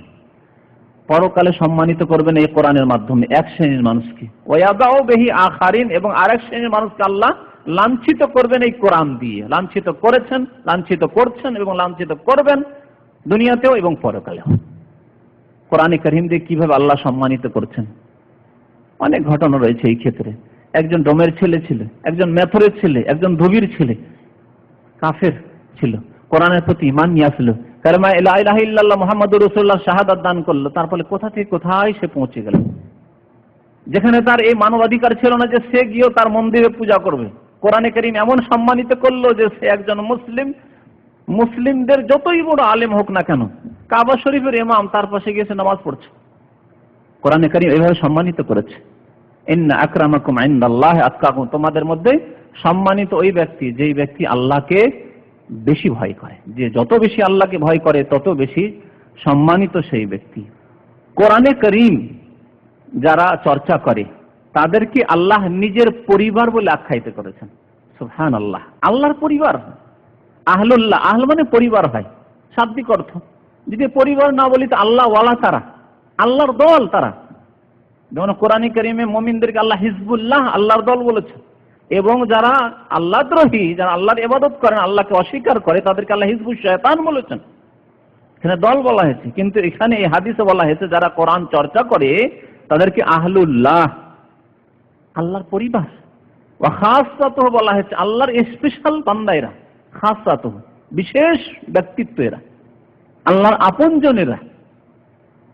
পরকালে সম্মানিত করবেন এই কোরআনের মাধ্যমে এক শ্রেণীর মানুষকে, ওয়া ইয়াদাউ বিহি আখারিন, এবং আরেক শ্রেণীর মানুষকে আল্লাহ লাঞ্ছিত করবেন এই কোরআন দিয়ে। লাঞ্ছিত করেছেন, লাঞ্ছিত করছেন এবং লাঞ্ছিত করবেন দুনিয়াতেও এবং পরকালেও। কোরআনে কারীম দিয়ে কিভাবে আল্লাহ সম্মানিত করছেন অনেক ঘটনা রয়েছে এই ক্ষেত্রে। একজন ডোমের ছেলে ছিল, একজন মেথরের ছেলে, একজন ধুবির ছেলে, কাফের ছিল, কোরআনের প্রতি ঈমান নিয়ে আসলো, কালেমা লা ইলাহা ইল্লাল্লাহ মুহাম্মাদুর রাসূলুল্লাহ শাহাদাত দান করলো, তারপরে কোথা থেকে কোথায় সে পৌঁছে গেল, যেখানে তার এই মানবাধিকার ছিল না যে সে গিয়েও তার মন্দিরে পূজা করবে। কোরআনে কারীম এমন সম্মানিত করলো যে সে একজন মুসলিম, মুসলিমদের যতই বড় আলেম হোক না কেন, কাবা শরীফের ইমাম, তার পাশে গিয়ে সে নামাজ পড়ছে। কোরআনে কারীম এইভাবে সম্মানিত করেছে, ইন্না আকরামাকুম ইনদাল্লাহি আতকাকুম, তোমাদের মধ্যে সম্মানিত ওই ব্যক্তি যেই ব্যক্তি আল্লাহকে বেশি ভয় করে, যে যত বেশি আল্লাহকে ভয় করে তত বেশি সম্মানিত সেই ব্যক্তি। কোরআনে কারীম যারা চর্চা করে তাদেরকে আল্লাহ নিজের পরিবার বলে আখ্যায়িত করেছেন। সুবহানাল্লাহ, আল্লাহর পরিবার, আহলুল্লাহ, আহল মানে পরিবার হয় শাব্দিক অর্থ। যদি পরিবার না বলি তো আল্লাহ ওয়ালা, তারা আল্লাহর দল, তারা যেমন কোরআনে কারীমে মুমিনদেরকে আল্লাহ হিজবুল্লাহ, আল্লাহর দল বলেছে, এবং যারা আল্লাহ দ্রোহী, যারা আল্লাহর ইবাদত করেন, আল্লাহকে অস্বীকার করে, তাদেরকে আল্লাহ হিজবুশ শয়তান বলেছেন। এখানে দল বলা হয়েছে, কিন্তু এখানে এই হাদিসে বলা হয়েছে যারা কোরআন চর্চা করে তাদেরকে আহলুল্লাহ, আল্লাহর পরিবার। ওয়া খাসাতুহু বলা হয়েছে আল্লাহর স্পেশাল বান্দা এরা, খাসাতুহু বিশেষ ব্যক্তিত্ব এরা, আল্লাহর আপনজনেরা।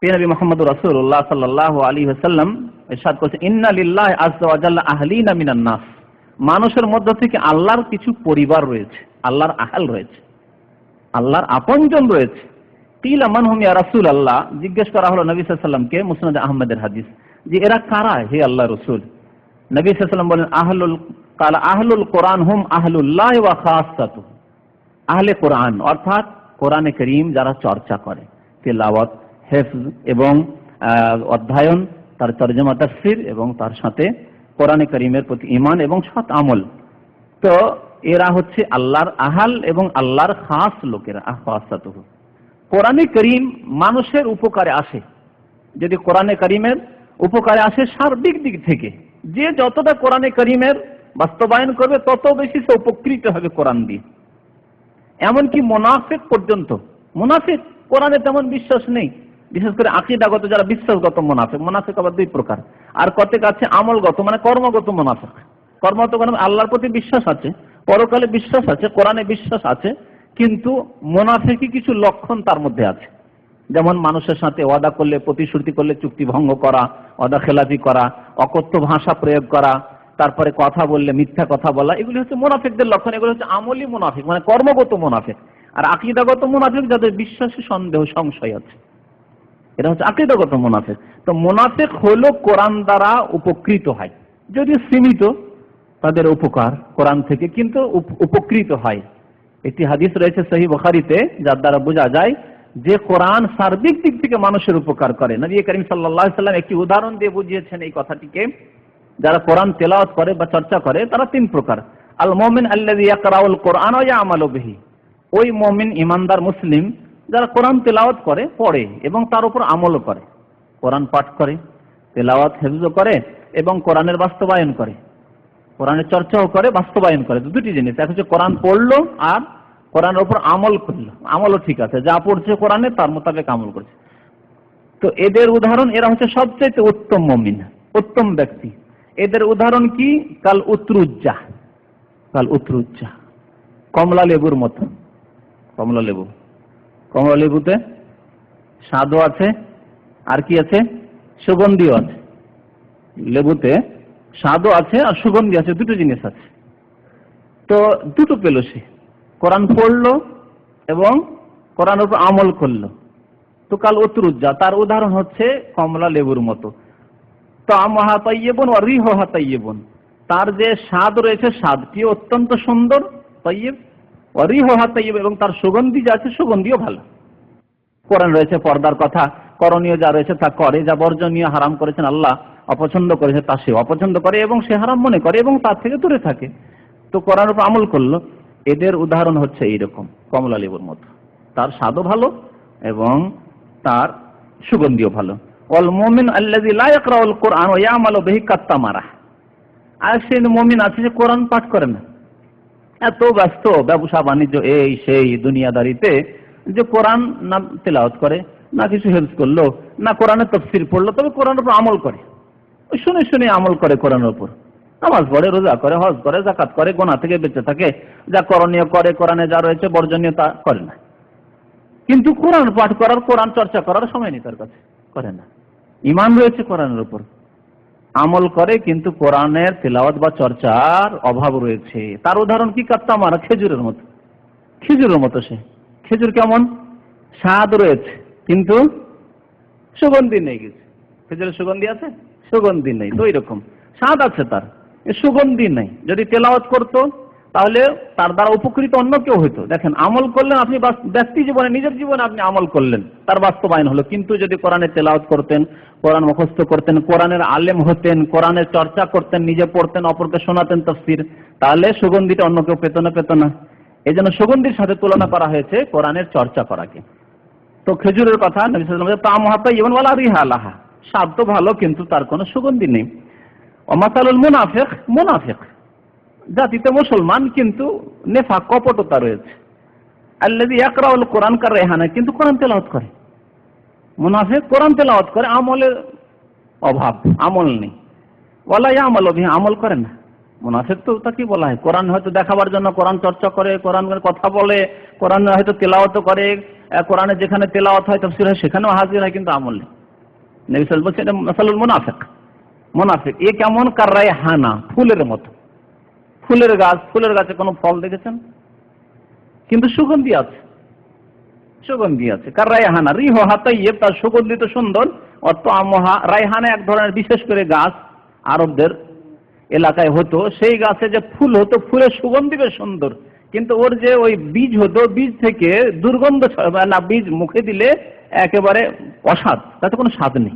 নবী মুহাম্মদুর রাসূলুল্লাহ সাল্লাল্লাহু আলাইহি ওয়াসাল্লাম ইরশাদ করেছেন, ইন্না লিল্লাহি আযজা ওয়া জাল্লা আহলিনা মিনান নাস, মানুষের মধ্য থেকে আল্লাহর কিছু পরিবার রয়েছে, আল্লাহর আহল রয়েছে, আল্লাহর আপনজন রয়েছে। কিলা মান হুম ইয়া রাসূলুল্লাহ, জিজ্ঞেস করা হলো নবী সাল্লাল্লাহু আলাইহি ওয়াসাল্লামকে, মুসনাদ আহমদের হাদিস, যে এরা কারা হে আল্লাহ রাসূল? নবী সাল্লাল্লাহু আলাইহি ওয়াসাল্লাম বলেন আহলুল কোরআন হুম আহলুল্লাহ ওয়া খাসাতুহু, আহলে কোরআন অর্থাৎ কোরআনে কারীম যারা চর্চা করে, তিলাওয়াত, হিফজ এবং অধ্যয়ন, তার তরজমা তাফসীর এবং তার সাথে কোরআনে কারীমের প্রতি ঈমান এবং সৎ আমল। তো এরা হচ্ছে আল্লাহর আহাল এবং আল্লাহর খাস লোকেরা। খাসাতুহু, কোরআনে কারীম মানুষের উপকারে আসে। যদি কোরআনে কারীমের উপকারে আসে সার্বিক দিক থেকে, যে যতটা কোরআনে কারীমের বাস্তবায়ন করবে তত বেশি সে উপকৃত হবে কোরআন দিয়ে। এমনকি মুনাফিক পর্যন্ত, মুনাফিক কোরআনে তেমন বিশ্বাস নেই, বিশেষ করে আকীদাগত যারা বিশ্বাসগত মুনাফিক, মুনাফিক আবার দুই প্রকার, আর কতক আছে আমলগত মানে কর্মগত মুনাফিক। কর্মগত মানে আল্লাহর প্রতি বিশ্বাস আছে, পরকালে বিশ্বাস আছে, কোরআনে বিশ্বাস আছে, কিন্তু মুনাফিকি কিছু লক্ষণ তার মধ্যে আছে। যেমন মানুষের সাথে ওয়াদা করলে, প্রতিশ্রুতি করলে চুক্তি ভঙ্গ করা, ওয়াদা খেলাফি করা, অকথ্য ভাষা প্রয়োগ করা, তারপরে কথা বললে মিথ্যা কথা বলা, এগুলি হচ্ছে মুনাফিকদের লক্ষণ। এগুলো হচ্ছে আমলি মুনাফিক মানে কর্মগত মুনাফিক। আর আকীদাগত মুনাফিক যাদের বিশ্বাসী সন্দেহ সংশয় আছে, এটা হচ্ছে আকীদাগত মুনাফিক। তো মুনাফিক হলো কোরআন দ্বারা উপকৃত হয়, যদিও সীমিত তাদের উপকার কোরআন থেকে, কিন্তু উপকৃত হয়। একটি হাদিস রয়েছে সহিহ বুখারীতে, যার দ্বারা বোঝা যায় যে কোরআন সার্বিক দিক থেকে মানুষের উপকার করে। নবী করিম সাল্লাল্লাহু আলাইহি সাল্লাম একটি উদাহরণ দিয়ে বুঝিয়েছেন এই কথাটিকে। যারা কোরআন তেলাওয়াত করে বা চর্চা করে তারা তিন প্রকার। আল মুমিন আল্লাযী ইয়াকরাউল কোরআন ওয়া ইয়ামালু বিহি, ওই মুমিন ইমানদার মুসলিম যারা কোরআন তেলাওয়াত করে, পড়ে এবং তার উপর আমলও করে, কোরআন পাঠ করে, তেলাওয়াত হিফজ করে এবং কোরআনের বাস্তবায়ন করে, কোরআনের চর্চাও করে, বাস্তবায়ন করে। দুটি জিনিস, এক হচ্ছে কোরআন পড়লো আর কোরআনের উপর আমল করলো। আমলও ঠিক আছে, যা পড়ছে কোরআনে তার মোতাবেক আমল করছে। তো এদের উদাহরণ, এরা হচ্ছে সবচেয়ে উত্তম মুমিন, উত্তম ব্যক্তি। এদের উদাহরণ কি? কাল উতরুজ্জা, কাল উতরুজ্জা, কমলা লেবুর মতো। কমলা লেবু, কমলা লেবুতে স্বাদও আছে আর কি আছে, সুগন্ধিও আছে। লেবুতে স্বাদও আছে আর সুগন্ধি আছে, দুটো জিনিস আছে। তো দুটো পেল সে, কোরআন পড়লো এবং কোরআনের উপর আমল করলো। তো কাল উতরুজ্জা, তার উদাহরণ হচ্ছে কমলা লেবুর মতো। তা'মুহা তাইয়্যিবুন ওয়া রিহুহা তাইয়্যিবুন, তার যে স্বাদ রয়েছে স্বাদটি অত্যন্ত সুন্দর, তাইয়্যিব, ওয়া রিহুহা তাইয়্যিব, এবং তার সুগন্ধি যা আছে সুগন্ধিও ভালো। কোরআন রয়েছে পর্দার কথা, করণীয় যা রয়েছে তা করে, যা বর্জনীয় হারাম করেছেন আল্লাহ, অপছন্দ করেছে তা সে অপছন্দ করে এবং সে হারাম মনে করে এবং তার থেকে দূরে থাকে। তো কোরআনের উপর আমল করলো। এদের উদাহরণ হচ্ছে এইরকম কমলা লেবুর মতো, তার স্বাদও ভালো এবং তার সুগন্ধিও ভালো। ওয়াল মুমিন আল্লাযী লা ইয়াকরাউল কোরআন ওয়া ইয়ামালু বিহি কাত্তামারা, আর সে মুমিন আছে যে কোরআন পাঠ করে না, এত ব্যস্ত ব্যবসা বাণিজ্য এই সেই দুনিয়াদারিতে, যে কোরআন না তেলাওয়াত করে, না কিছু হেফজ করলো, না কোরআনের তাফসীর পড়লো, তবে কোরআনের উপর আমল করে, ওই শুনে শুনে আমল করে কোরআনের উপর, নামাজ পড়ে, রোজা করে, হজ করে, যাকাত করে, গুনাহ থেকে বেঁচে থাকে, যা করণীয় করে, কোরআনে যা রয়েছে বর্জনীয় তা করে না। কিন্তু কোরআন পাঠ করার, কোরআন চর্চা করার সময় নেই তার কাছে, করে না। ঈমান রয়েছে কোরআনের উপর, আমল করে, কিন্তু কোরআনের তেলাওয়াত বা চর্চার অভাব রয়েছে। তার উদাহরণ কি? কাত্তামারা, খেজুরের মতো। খেজুরের মতো সে, খেজুর কেমন স্বাদ রয়েছে কিন্তু সুগন্ধি নেই। কিছু খেজুরের সুগন্ধি আছে, সুগন্ধি নেই। তো এরকম স্বাদ আছে তার, সুগন্ধি নেই। যদি তেলাওয়াত করতো তাহলে তার দ্বারা উপকৃত অন্য কেউ হইতো। দেখেন, আমল করলেন আপনি, ব্যক্তি জীবনে, নিজের জীবনে আপনি আমল করলেন, তার বাস্তবায়ন হলো। কিন্তু যদি কোরআনে তেলাওয়াত করতেন, কোরআন মুখস্থ করতেন, কোরআনের আলেম হতেন, কোরআনের চর্চা করতেন, নিজে পড়তেন, অপরকে শোনাতেন তাফসীর, তাহলে সুগন্ধিটা অন্য কেউ পেত না, পেত না। এই জন্য সুগন্ধির সাথে তুলনা করা হয়েছে কোরআনের চর্চা করাকে। তো খেজুরের কথা নবী সাল্লাল্লাহু আলাইহি ওয়াসাল্লাম, তা'মুহা তাইয়্যিবুন ওয়া লা রিহা লাহা, স্বাদ তো ভালো কিন্তু তার কোনো সুগন্ধি নেই। ওয়া মাসালুল মুনাফিক, মুনাফিক জাতিতে মুসলমান কিন্তু নেফাক, কপটতা রয়েছে। আল্লাযী ইয়াকরাউল কোরআন কার রেহানা, কিন্তু কোরআন তেলাওয়াত করে। মুনাফিক কোরআন তেলাওয়াত করে, আমলের অভাব, আমল নেই। ওয়ালা ইয়ামালু বিহি, আমল করে না। মুনাফিক তো তাকে বলা হয়, কোরআন হয়তো দেখাবার জন্য কোরআন চর্চা করে, কোরআনের কথা বলে, কোরআন হয়তো তেলাওয়াত করে, কোরআনে যেখানে তেলাওয়াত হয় তাফসীর হয় সেখানেও হাজির হয়, কিন্তু আমল নেই। নবী সাল্লাল্লাহু আলাইহি ওয়াসাল্লাম বলছেন এটা মাসালুল মুনাফিক। মুনাফিক এ কেমন? কার রায়হানা, ফুলের মতো। ফুলের গাছ, ফুলের গাছে কোনো ফল দেখেছেন? কিন্তু সুগন্ধি আছে, সুগন্ধি আছে। কার রায়হানা রিহা তাইয়্যিব, তার সুগন্ধিত সুন্দর। অত আমহা, রায়হানা এক ধরনের বিশেষ করে গাছ আরবদের এলাকায় হতো, সেই গাছে যে ফুল হতো, ফুলের সুগন্ধি বেশ সুন্দর, কিন্তু ওর যে ওই বীজ হতো, বীজ থেকে দুর্গন্ধ না, বীজ মুখে দিলে একেবারে অস্বাদ, তাতে কোনো স্বাদ নেই,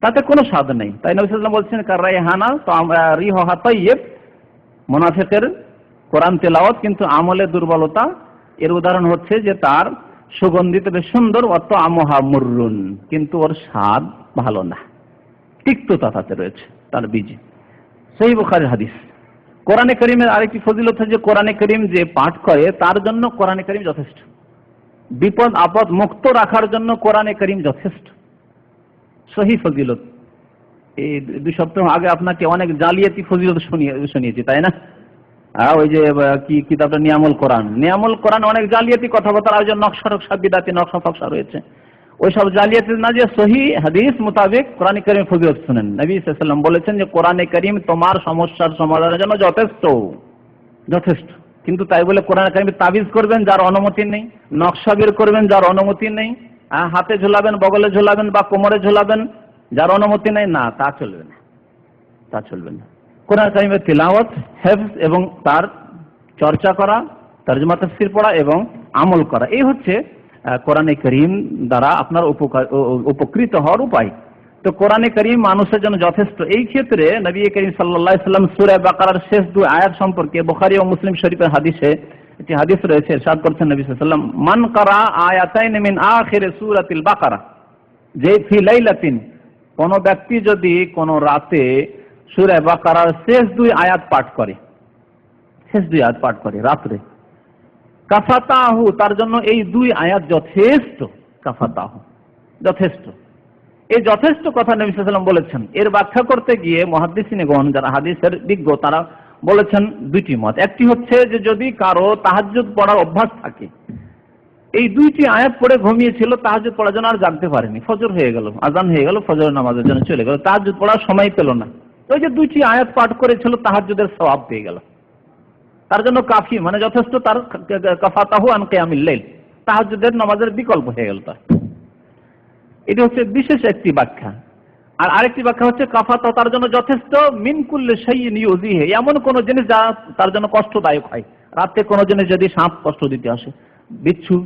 তাতে কোনো স্বাদ নেই। তাই নবী সাল্লাল্লাহু আলাইহি ওয়াসাল্লাম বলছেন কার রায়হানা তো রিহা তাইয়্যিব, মুনাফিকের কোরআন তেলাওয়াত কিন্তু আমলে দুর্বলতা। এর উদাহরণ হচ্ছে যে তার সুগন্ধিত বেশ সুন্দর, অত আমহা মুররুন, কিন্তু ওর স্বাদ ভালো না, তিক্ততা তাতে রয়েছে তার বীজে। সহিহ বুখারীর হাদিস। কোরআনে কারীমের আরেকটি ফজিলত হচ্ছে কোরআনে কারীম যে পাঠ করে তার জন্য কোরআনে কারীম যথেষ্ট। বিপদ আপদ মুক্ত রাখার জন্য কোরআনে কারীম যথেষ্ট। সহিহ ফজিলত। এই 2 সপ্তাহ আগে আপনাকে অনেক জালিয়াতি ফজিলত শুনিয়েছি, তাই না? ওই যে কি কিতাবটা নিয়ামুল কোরআন, অনেক জালিয়াতি কথাবার্তা, আর যে নকশা রকশা বিদাতি নকশা ফকশা রয়েছে, ওই সব জালিয়াতি না, যে সহিহ হাদিস মোতাবেক কোরআন কারীমের ফজিলত শুনেন। নবী সাল্লাল্লাহু আলাইহি ওয়াসাল্লাম বলেছেন যে কোরআনে কারীম তোমার সমস্যার সমাধানের জন্য যথেষ্ট। কিন্তু তাই বলে কোরআন কারীমের তাবিজ করবেন যার অনুমতি নেই, নকশা বের করবেন যার অনুমতি নেই, হাতে ঝোলাবেন, বগলে ঝোলাবেন বা কোমরে ঝোলাবেন যার অনুমতি নেই, না, তা চলবে না। কোরআন কারীমের তিলাওয়াত, হিফজ এবং তার চর্চা করা, তরজমা তাফসীর পড়া এবং আমল করা, এই হচ্ছে কোরআনে কারীম দ্বারা আপনার উপকৃত হওয়ার উপায়। তো কোরআনে কারীম মানুষের জন্য যথেষ্ট। এই ক্ষেত্রে নবী করিম সাল্লাল্লাহু আলাইহি ওয়াসাল্লাম সূরা বাকারার শেষ 2 আয়াত সম্পর্কে বুখারী ও মুসলিম শরীফের হাদিসে একটি হাদিস রয়েছে, ইরশাদ করছেন নবী সাল্লাল্লাহু আলাইহি ওয়াসাল্লাম, মান কারা আয়াতাইন মিন আখির সূরাতিল বাকারা, যে ফি লাইলাতিন, কোন ব্যক্তি যদি কোন রাতে সূরা বাকারার শেষ 2 আয়াত পাঠ করে রাতে, কাফাতাহু, তার জন্য এই 2 আয়াত যথেষ্ট। কাফাতাহু, যথেষ্ট। এই যথেষ্ট কথা নবী সাল্লাল্লাহু আলাইহি ওয়াসাল্লাম বলেছেন। এর ব্যাখ্যা করতে গিয়ে মুহাদ্দিসিনগণ যারা হাদিসের বিজ্ঞ তারা বলেছেন 2টি মত। একটি হচ্ছে যে যদি কারো তাহাজ্জুদ পড়ার অভ্যাস থাকে, এই 2টি আয়াত পড়ে ঘুমিয়েছিল, তাহাজ্জুদ পড়ার জন্য আর জাগতে পারেনি, ফজর হয়ে গেল, আজান হয়ে গেল, ফজরের নামাজের জন্য চলে গেল, তাহাজ্জুদ পড়ার সময় পেল না, ওই যে 2টি আয়াত পাঠ করেছিল তাহাজ্জুদের সওয়াব পেয়ে গেল, তার জন্য কাফি, মানে যথেষ্ট, তার কাফাতাহু আন কিয়ামিল লাইল, তাহাজ্জুদের নামাজের বিকল্প হয়ে গেল তার। এটি হচ্ছে বিশেষ একটি ব্যাখ্যা। আর আরেকটি ব্যাখ্যা হচ্ছে কাফাতাহু, তার জন্য যথেষ্ট, মিন কুল্লি শাইইন ইউযিহি, এমন কোন জিনিস যা তার জন্য কষ্টদায়ক হয়। রাতে কোন জিনিস যদি সাপ কষ্ট দিতে আসে, বিচ্ছু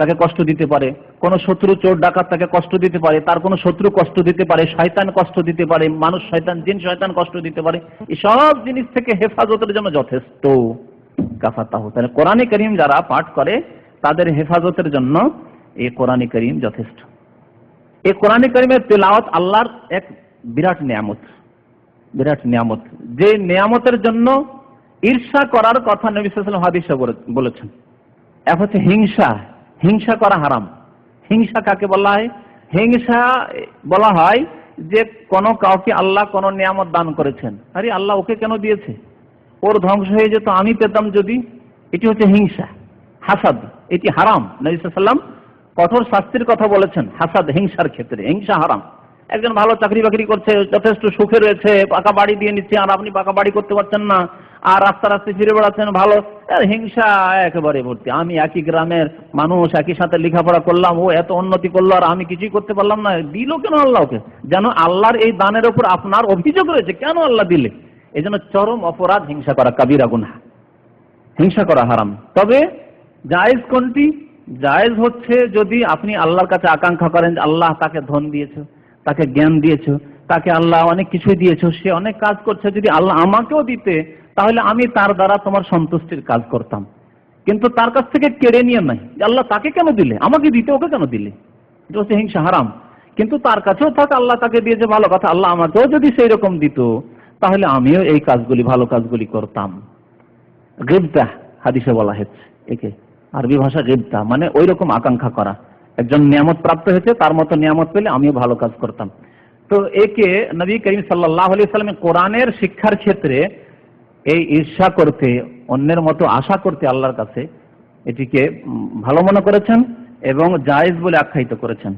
তাকে কষ্ট দিতে পারে, কোন শত্রু চোর ডাকাত তাকে কষ্ট দিতে পারে, তার কোন শত্রু কষ্ট দিতে পারে, শয়তান কষ্ট দিতে পারে, মানুষ শয়তান, জিন শয়তান কষ্ট দিতে পারে, এই সব জিনিস থেকে হেফাজতের জন্য যথেষ্ট কাফাতাহু। তাহলে কোরআনে কারীম যারা পাঠ করে তাদের হেফাজতের জন্য এই কোরআনে কারীম যথেষ্ট। এই কোরআনে কারীমের তেলাওয়াত আল্লাহর এক বিরাট নিয়ামত, যে নিয়ামতের জন্য ঈর্ষা করার কথা নবী সাল্লাল্লাহু আলাইহি ওয়াসাল্লাম হাদিসে বলেছেন। এক হচ্ছে হিংসা করা হারাম। হিংসা কাকে বলা হয়? হিংসা বলা হয় যে কোন কাউকে আল্লাহ কোন নিয়ামত দান করেছেন, আরে আল্লাহ ওকে কেন দিয়েছে, ওর ধ্বংস হয়ে যেত, আমি পেতাম যদি, এটি হচ্ছে হিংসা, হাসাদ, এটি হারাম। নবী সাল্লাল্লাহু আলাইহি ওয়াসাল্লাম কঠোর শাস্তির কথা বলেছেন হাসাদ, হিংসার ক্ষেত্রে। হিংসা হারাম। একজন ভালো চাকরি বাকরি করছে, যথেষ্ট সুখে রয়েছে, পাকা বাড়ি দিয়ে নিচ্ছে, আর আপনি পাকা বাড়ি করতে পারছেন না, আর রাস্তায় ফিরে বেড়াচ্ছেন, ভালো, হিংসা একেবারে ভর্তি। আমি একই গ্রামের মানুষ, একই সাথে লেখাপড়া করলাম, ও এত উন্নতি করলো আর আমি কিছুই করতে পারলাম না, দিল কেন আল্লাহকে? যেন আল্লাহর এই দানের উপর আপনার অভিযোগ রয়েছে, কেন আল্লাহ দিলে? এই জন্য চরম অপরাধ হিংসা করা, কাবিরা গুনাহ, হিংসা করা হারাম। তবে জায়েজ কোনটি? জায়েজ হচ্ছে যদি আপনি আল্লাহর কাছে আকাঙ্ক্ষা করেন, আল্লাহ তাকে ধন দিয়েছে, তাকে জ্ঞান দিয়েছে, তাকে আল্লাহ অনেক কিছুই দিয়েছে, সে অনেক কাজ করছে, যদি আল্লাহ আমাকেও দিতে তাহলে আমি তার দ্বারা তোমার সন্তুষ্টির কাজ করতাম, কিন্তু তার কাছ থেকে কেড়ে নিয়ে নাই, আল্লাহ তাকে কেন দিলে, আমাকে দিতে ওকে কেন দিলে, এটা হচ্ছে হিংসা, হারাম। কিন্তু তার কাছেও থাক, আল্লাহ তাকে দিয়েছে, ভালো কথা, আল্লাহ আমাকেও যদি সেই রকম দিত তাহলে আমিও এই কাজগুলি, ভালো কাজগুলি করতাম। গিবতা হাদিসে বলা হয়েছে একে, আরবি ভাষা গিবতা মানে ওই রকম আকাঙ্ক্ষা করা, একজন নিয়ামত প্রাপ্ত হয়েছে, তার মতো নিয়ামত পেলে আমিও ভালো কাজ করতাম। তো একে নবী করিম সাল্লাল্লাহু আলাইহি ওয়াসাল্লাম কোরআনের শিক্ষার ক্ষেত্রে এই ঈর্ষা করতে, অন্যের মতো আশা করতে আল্লাহর কাছে, এটিকে ভালো মনে করেছেন এবং জায়েজ বলে আখ্যায়িত করেছেন।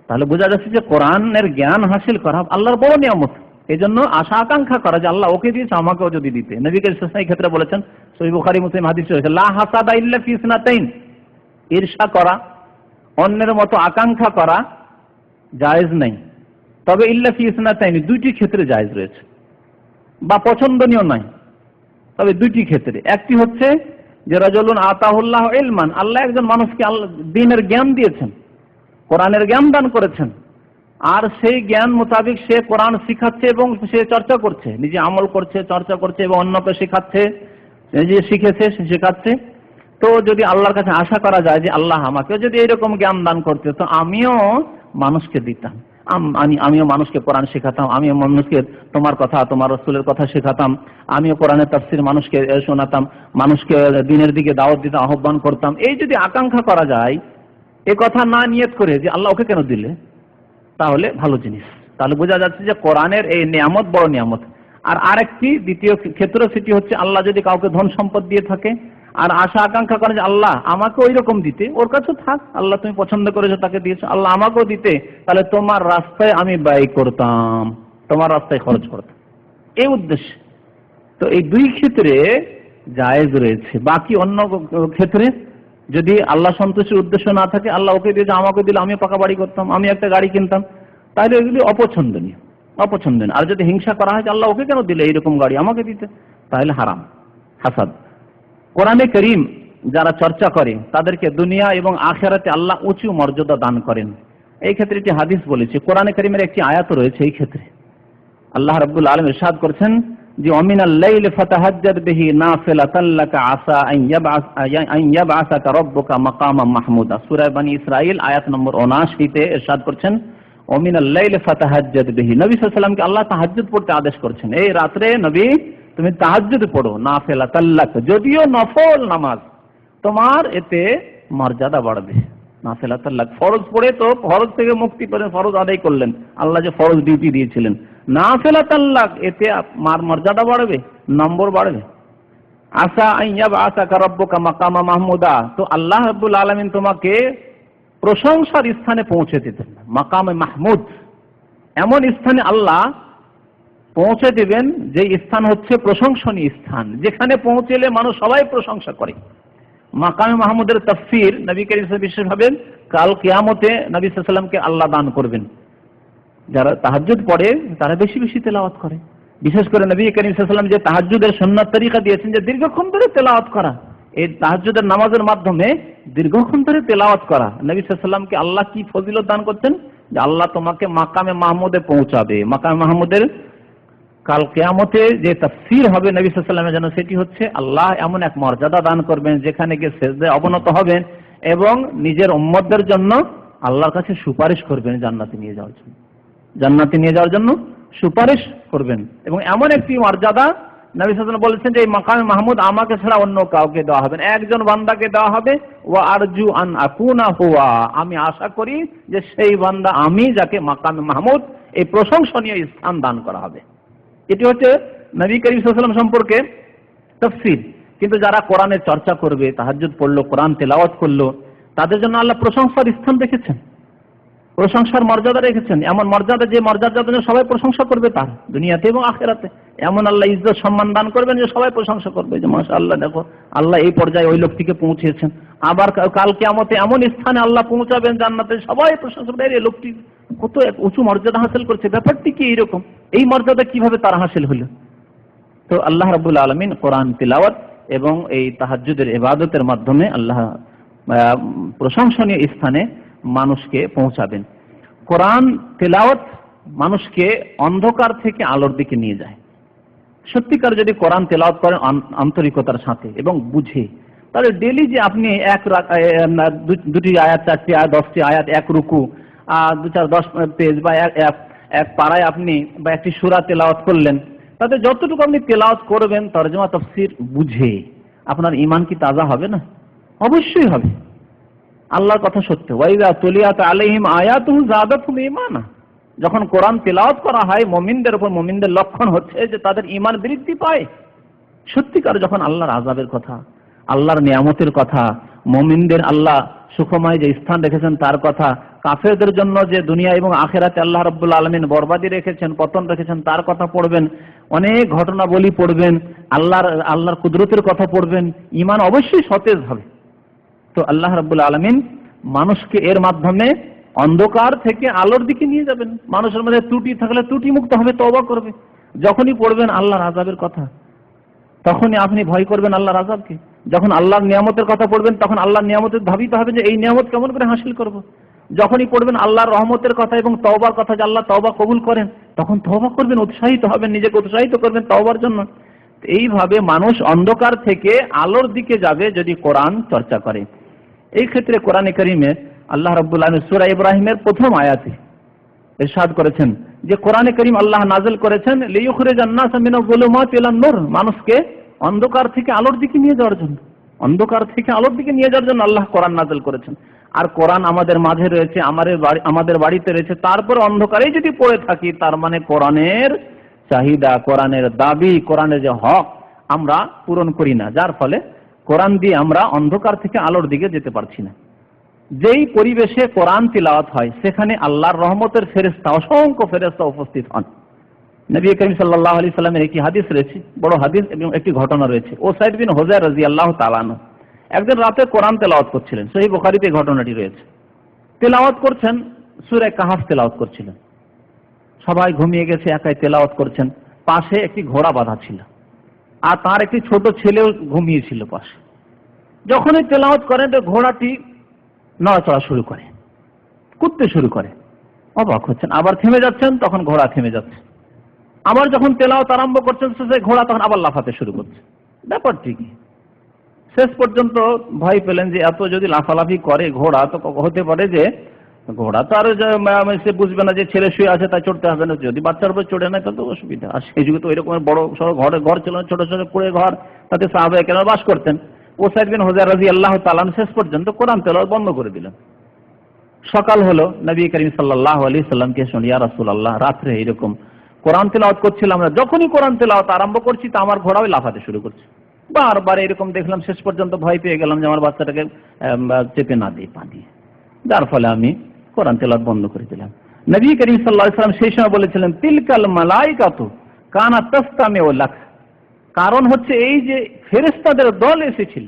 তাহলে বোঝা যাচ্ছে যে কোরআনের জ্ঞান হাসিল করা আল্লাহর বড় নিয়ামত, এই জন্য আশা আকাঙ্ক্ষা করা যে আল্লাহ ওকে দিয়েছে, আমাকেও যদি দিতে। নবী করিম সাল্লাল্লাহু আলাইহি ওয়াসাল্লাম এই ক্ষেত্রে বলেছেন, সহিহ বুখারী মুসলিম হাদিস রয়েছে, লা হাসাদা ইল্লা ফি ইসনাতাইন, ঈর্ষা করা অন্যের মতো আকাঙ্ক্ষা করা জায়েজ নেই, তবে ইল্লা ফি ইসনাতাইনি, দুইটি ক্ষেত্রে জায়েজ রয়েছে, বা পছন্দনীয় নয়, তবে দুইটি ক্ষেত্রে। একটি হচ্ছে যে রাজুলুন আতাহুল্লাহ ইলমান, আল্লাহ একজন মানুষকে দ্বীনের জ্ঞান দিয়েছেন, কোরআনের জ্ঞান দান করেছেন, আর সেই জ্ঞান মোতাবেক সে কোরআন শিখাচ্ছে এবং সে চর্চা করছে, নিজে আমল করছে, চর্চা করছে এবং অন্যকে শেখাচ্ছে, যে শিখেছে সে শেখাচ্ছে। তো যদি আল্লাহর কাছে আশা করা যায় যে আল্লাহ আমাকে যদি এরকম জ্ঞান দান করতে, তো আমিও মানুষকে দিতাম, আমিও মানুষকে কোরআন শেখাতাম, আমিও মানুষকে তোমার কথা, তোমার রাসূলের কথা শেখাতাম, আমিও কোরআনের তাফসীর মানুষকে শোনাতাম, মানুষকে দ্বীনের দিকে দাওয়াত দিতে আহ্বান করতাম। এই যদি আকাঙ্ক্ষা করা যায়, এ কথা না নিয়ত করে যে আল্লাহ ওকে কেন দিলে, তাহলে ভালো জিনিস। তাহলে বোঝা যাচ্ছে যে কোরআনের এই নিয়ামত বড় নিয়ামত। আর আরেকটি দ্বিতীয় ক্ষেত্র, সেটি হচ্ছে আল্লাহ যদি কাউকে ধন সম্পদ দিয়ে থাকে আর আশা আকাঙ্ক্ষা করে যে আল্লাহ আমাকে ওই রকম দিতে, ওর কাছে থাক, আল্লাহ তুমি পছন্দ করেছো তাকে দিয়েছো, আল্লাহ আমাকেও দিতে, তাহলে তোমার রাস্তায় আমি ব্যয় করতাম, তোমার রাস্তায় খরচ করতাম, এই উদ্দেশ্যে। তো এই দুই ক্ষেত্রে জায়েজ রয়েছে। বাকি অন্য ক্ষেত্রে যদি আল্লাহ সন্তুষ্টির উদ্দেশ্য না থাকে, আল্লাহ ওকে দিয়েছে আমাকে দিলে আমি পাকা বাড়ি করতাম, আমি একটা গাড়ি কিনতাম, তাহলে এগুলি অপছন্দনীয়। আর যদি হিংসা করা হয় যে আল্লাহ ওকে কেন দিলে এইরকম গাড়ি আমাকে দিতে, তাহলে হারাম, হাসাদ। কোরআনে করিম যারা চর্চা করে তাদেরকে দুনিয়া এবং আখিরাতে আল্লাহ উঁচু মর্যাদা দান করেন। এই ক্ষেত্রে একটি হাদিস বলেছে, কোরআনে করিমের একটি আয়াত রয়েছে এই ক্ষেত্রে। আল্লাহ রাব্বুল আলামিন ইরশাদ করেছেন যে অমিনাল লাইলি ফাতাহাজ্জাদ বিহি নাফিলাতান লাকা আসা আন ইয়াবআসাকা রাব্বুকা মাকামান মাহমুদা। সূরা বনী ইসরাঈল আয়াত নম্বর 79 তে ইরশাদ করেছেন অমিনাল লাইলি ফাতাহাজ্জাদ বিহি। নবী সাল্লাল্লাহু আলাইহি ওয়াসাল্লামকে আল্লাহ তাহাজ্জুদ পড়তে আদেশ করেছেন, এই রাতে নবী তুমি তাহাজ্জুদ পড়ো, নাফিলাতান লাকা, যদিও নফল নামাজ, তোমার এতে মর্যাদা বাড়বে। নাফিলাতান লাকা, ফরজ পড়ে তো ফরজ থেকে মুক্তি পেলেন, ফরজ আদায় করলেন, আল্লাহ যে ফরজ ডিউটি দিয়েছিলেন, নাফিলাতান লাকা, এতে আমার মর্যাদা বাড়বে, নম্বর বাড়বে। আসা আন ইয়াবআসাকা রাব্বুকা মাকামা মাহমুদা, তো আল্লাহ রাব্বুল আলামিন তোমাকে প্রশংসার স্থানে পৌঁছে দিতেন, মাকামে মাহমুদ, এমন স্থানে আল্লাহ পৌঁছে দিবেন যে স্থান হচ্ছে প্রশংসনীয় স্থান, যেখানে পৌঁছলে মানুষ সবাই প্রশংসা করে। মাকামে মাহমুদের তাফসীর নবী করিম সাল্লাল্লাহু আলাইহি ওয়াসাল্লাম বিশেষ ভাবে কাল কিয়ামতে নবী সাল্লাল্লাহু আলাইহি ওয়াসাল্লামকে আল্লাহ দান করবেন। যারা তাহাজ্জুদ পড়ে তারা বেশি বেশি তেলাওয়াত করে, বিশেষ করে নবী করিম সাল্লাল্লাহু আলাইহি ওয়াসাল্লাম যে তাহাজ্জুদের সুন্নাত তরিকা দিয়েছেন যে দীর্ঘক্ষণ ধরে তেলাওয়াত করা, এই তাহাজ্জুদের নামাজের মাধ্যমে দীর্ঘক্ষণ ধরে তেলাওয়াত করা, নবী সাল্লাল্লাহু আলাইহি ওয়াসাল্লামকে আল্লাহ কি ফজিলত দান করতেন যে আল্লাহ তোমাকে মাকামে মাহমুদে পৌঁছাবে। মাকামে মাহমুদের কাল কিয়ামতে যে তাফসীর হবে নবী সাল্লাল্লাহু আলাইহি ওয়াসাল্লামের জন্য, সেটি হচ্ছে আল্লাহ এমন এক মর্যাদা দান করবেন যেখানে গিয়ে সিজদায় অবনত হবেন এবং নিজের উম্মতদের জন্য আল্লাহর কাছে সুপারিশ করবেন জান্নাতে নিয়ে যাওয়ার জন্য, জান্নাতে নিয়ে যাওয়ার জন্য সুপারিশ করবেন। এবং এমন একটি মর্যাদা নবী সাল্লাল্লাহু আলাইহি ওয়াসাল্লাম বলেছেন যে এই মাকামে মাহমুদ আমাকে ছাড়া অন্য কাউকে দেওয়া হবে না, একজন বান্দাকে দেওয়া হবে। ওয়া আরজু আন আকুনা হুয়া, আমি আশা করি যে সেই বান্দা আমি, যাকে মাকামে মাহমুদ এই প্রশংসনীয় স্থান দান করা হবে। এটি হচ্ছে নবী করিম সাল্লাল্লাহু আলাইহি ওয়াসাল্লাম সম্পর্কে তাফসীর। কিন্তু যারা কোরআনের চর্চা করবে, তাহাজ্জুদ পড়লো, কোরআন তেলাওয়াত করলো, তাদের জন্য আল্লাহ প্রশংসার স্থান রেখেছেন, প্রশংসার মর্যাদা রেখেছেন, এমন মর্যাদা যে মর্যাদার জন্য সবাই প্রশংসা করবে তার, দুনিয়াতে এবং আখিরাতে। এমন আল্লাহ ইজ্জত সম্মান দান করবেন যে সবাই প্রশংসা করবে যে মাশাআল্লাহ, দেখো আল্লাহ এই পর্যায়ে ওই লোকটিকে পৌঁছেছেন। আবার কাল কিয়ামতে এমন স্থানে আল্লাহ পৌঁছাবেন জান্নাতে, সবাই প্রশংসা করবে, এই লোকটি কত উঁচু মর্যাদা হাসিল করছে, ব্যাপারটি কি এরকম, এই মর্যাদা কিভাবে তার হাসিল হলো। তো আল্লাহ রাব্বুল আলামিন কোরআন তিলাওয়াত এবং এই তাহাজ্জুদের ইবাদতের মাধ্যমে আল্লাহ প্রশংসনীয় স্থানে মানুষকে পৌঁছাবেন। কোরআন তেলাওয়াত মানুষকে অন্ধকার থেকে আলোর দিকে নিয়ে যায়। সত্যিকার যদি কোরআন তেলাওয়াত করেন আন্তরিকতার সাথে এবং বুঝে, তাহলে ডেলি যে আপনি দুটি আয়াত, 4টি আয়াত, 10টি আয়াত, এক রুকু, 2-4-10 পেজ বা এক পারায় আপনি বা একটি সূরা তেলাওয়াত করলেন, তাতে যতটুকু আপনি তেলাওয়াত করবেন তরজমা তাফসীর বুঝে, আপনার ঈমান কি তাজা হবে না? অবশ্যই হবে। আল্লাহর কথা সত্য, ওয়াইযা তুলিয়াত আলাইহিম আয়াতুহু যাদাতুহুম ঈমানা, যখন কোরআন তেলাওয়াত করা হয় মুমিনদের উপর, মুমিনদের লক্ষণ হচ্ছে যে তাদের ঈমান বৃদ্ধি পায়। সত্যিকার যখন আল্লাহর আযাবের কথা, আল্লাহর নিয়ামতের কথা, মুমিনদের আল্লাহ সুখময় যে স্থান রেখেছেন তার কথা, কাফেরদের জন্য যে দুনিয়া এবং আখিরাতে আল্লাহ রাব্বুল আলামিন বরবাদি রেখেছেন, পতন রেখেছেন, তার কথা পড়বেন, অনেক ঘটনাবলী পড়বেন, আল্লাহর কুদরতের কথা পড়বেন, ঈমান অবশ্যই সতেজ হবে। তো আল্লাহ রাব্বুল আলামিন মানুষকে এর মাধ্যমে অন্ধকার থেকে আলোর দিকে নিয়ে যাবেন। মানুষের মধ্যে ত্রুটি থাকলে ত্রুটি মুক্ত হবে, তওবা করবে। যখনই পড়বেন আল্লাহর আযাবের কথা, তখনই আপনি ভয় করবেন আল্লাহর আযাবকে। যখন আল্লাহর নিয়ামতের কথা পড়বেন, তখন আল্লাহর নিয়ামতের ভাবিতে হবে যে এই নিয়ামত কেমন করে হাসিল করব। যখনই পড়বেন আল্লাহর রহমতের কথা এবং তওবার কথা, যে আল্লাহ তওবা কবুল করেন, তখন তওবা করবেন, উৎসাহিত হবেন, নিজেকে উৎসাহিত করবেন তওবার জন্য। এইভাবে মানুষ অন্ধকার থেকে আলোর দিকে যাবে যদি কোরআন চর্চা করে। এই ক্ষেত্রে কোরআনে কারীমে আল্লাহ রাব্বুল আলামিন সূরা ইব্রাহিমের প্রথম আয়াতে ইরশাদ করেছেন যে কোরআনে কারীম আল্লাহ নাযিল করেছেন লিইখরিজান নাসা মিনাজ যুলুমাতি ইলান নূর, মানুষকে অন্ধকার থেকে আলোর দিকে নিয়ে যাওয়ার জন্য। অন্ধকার থেকে আলোর দিকে নিয়ে যাওয়ার জন্য আল্লাহ কোরআন নাযিল করেছেন। আর কোরআন আমাদের মাঝে রয়েছে, আমাদের বাড়িতে রয়েছে, তারপর অন্ধকারেই যদি পড়ে থাকি, তার মানে কোরআনের চাহিদা, কোরআনের দাবি, কোরআনের যে হক আমরা পূরণ করি না, যার ফলে কোরআন দিয়ে আমরা অন্ধকার থেকে আলোর দিকে যেতে পারছি না। যেই পরিবেশে কোরআন তিলাওয়াত হয় সেখানে আল্লাহর রহমতের ফেরেশতা, অসংখ্য ফেরেশতা উপস্থিত হন। নবী করিম সাল্লাল্লাহু আলাইহি সাল্লামের একটি হাদিস রয়েছে, বড় হাদিস, এবং একটি ঘটনা রয়েছে। ওসাইদ বিন হুযায়র রাদিয়াল্লাহু তাআলা আনহু একদিন রাতে কোরআন তেলাওয়াত করছিলেন। সহিহ বুখারীতে এই ঘটনাটি রয়েছে। তেলাওয়াত করছেন, সূরা কাহাফ তেলাওয়াত করছিলেন। সবাই ঘুমিয়ে গেছে, একাই তেলাওয়াত করছেন। পাশে একটি ঘোড়া বাঁধা ছিল, আর তার একটি ছোট ছেলেও ঘুমিয়েছিল পাশে। যখনই তেলাওয়াত করেন তো ঘোড়াটি নড়াচড়া শুরু করে, কুদতে শুরু করে। অবাক হচ্ছেন, আবার থেমে যাচ্ছেন, তখন ঘোড়া থেমে যাচ্ছে। আবার যখন তেলাওয়াত আরম্ভ করছেন সেই ঘোড়া তখন আবার লাফাতে শুরু করছে। ব্যাপারটি কি? শেষ পর্যন্ত ভয় পেলেন যে এত যদি লাফালাফি করে ঘোড়া, তো হতে পারে যে ঘোড়া তো আর সে বুঝবে না যে ছেলে শুয়ে আছে তাই চড়তে হবে না, যদি বাচ্চার উপর চড়ে নেয় তাহলে তো অসুবিধা। আর সেই যুগে তো এরকম বড় সড়ো ঘর ছিল না, ছোট ছোট কুড়ে ঘর, তাতে সাহাবায়ে কেরাম বাস করতেন। ওসাইদ বিন হুযায়র রাদিয়াল্লাহু তাআলা শেষ পর্যন্ত কোরআন তেলাওয়াত বন্ধ করে দিলেন। সকাল হলো, নবী করিম সাল্লাল্লাহু আলাইহি সাল্লামকে শুনি, ইয়া রাসূলুল্লাহ, রাত্রে এরকম কোরআন তেলাওয়াত করছিলাম, আমরা যখনই কোরআন তেলাওয়াত আরম্ভ করছি তা আমার ঘোড়াও লাফাতে শুরু করছে। বারবার এরকম দেখলাম, শেষ পর্যন্ত ভয় পেয়ে গেলাম যে আমার বাচ্চাটাকে চেপে না দিই পা দিয়ে, যার ফলে আমি কোরআন তেলাওয়াত বন্ধ করে দিলাম। নবী করিম সাল্লাল্লাহু আলাইহি সাল্লাম সেই সময় বলেছিলেন তিলকাল মালাইকাতু কানাত তাসতামিউ লাক, কারণ হচ্ছে এই যে ফেরেশতাদের দল এসেছিল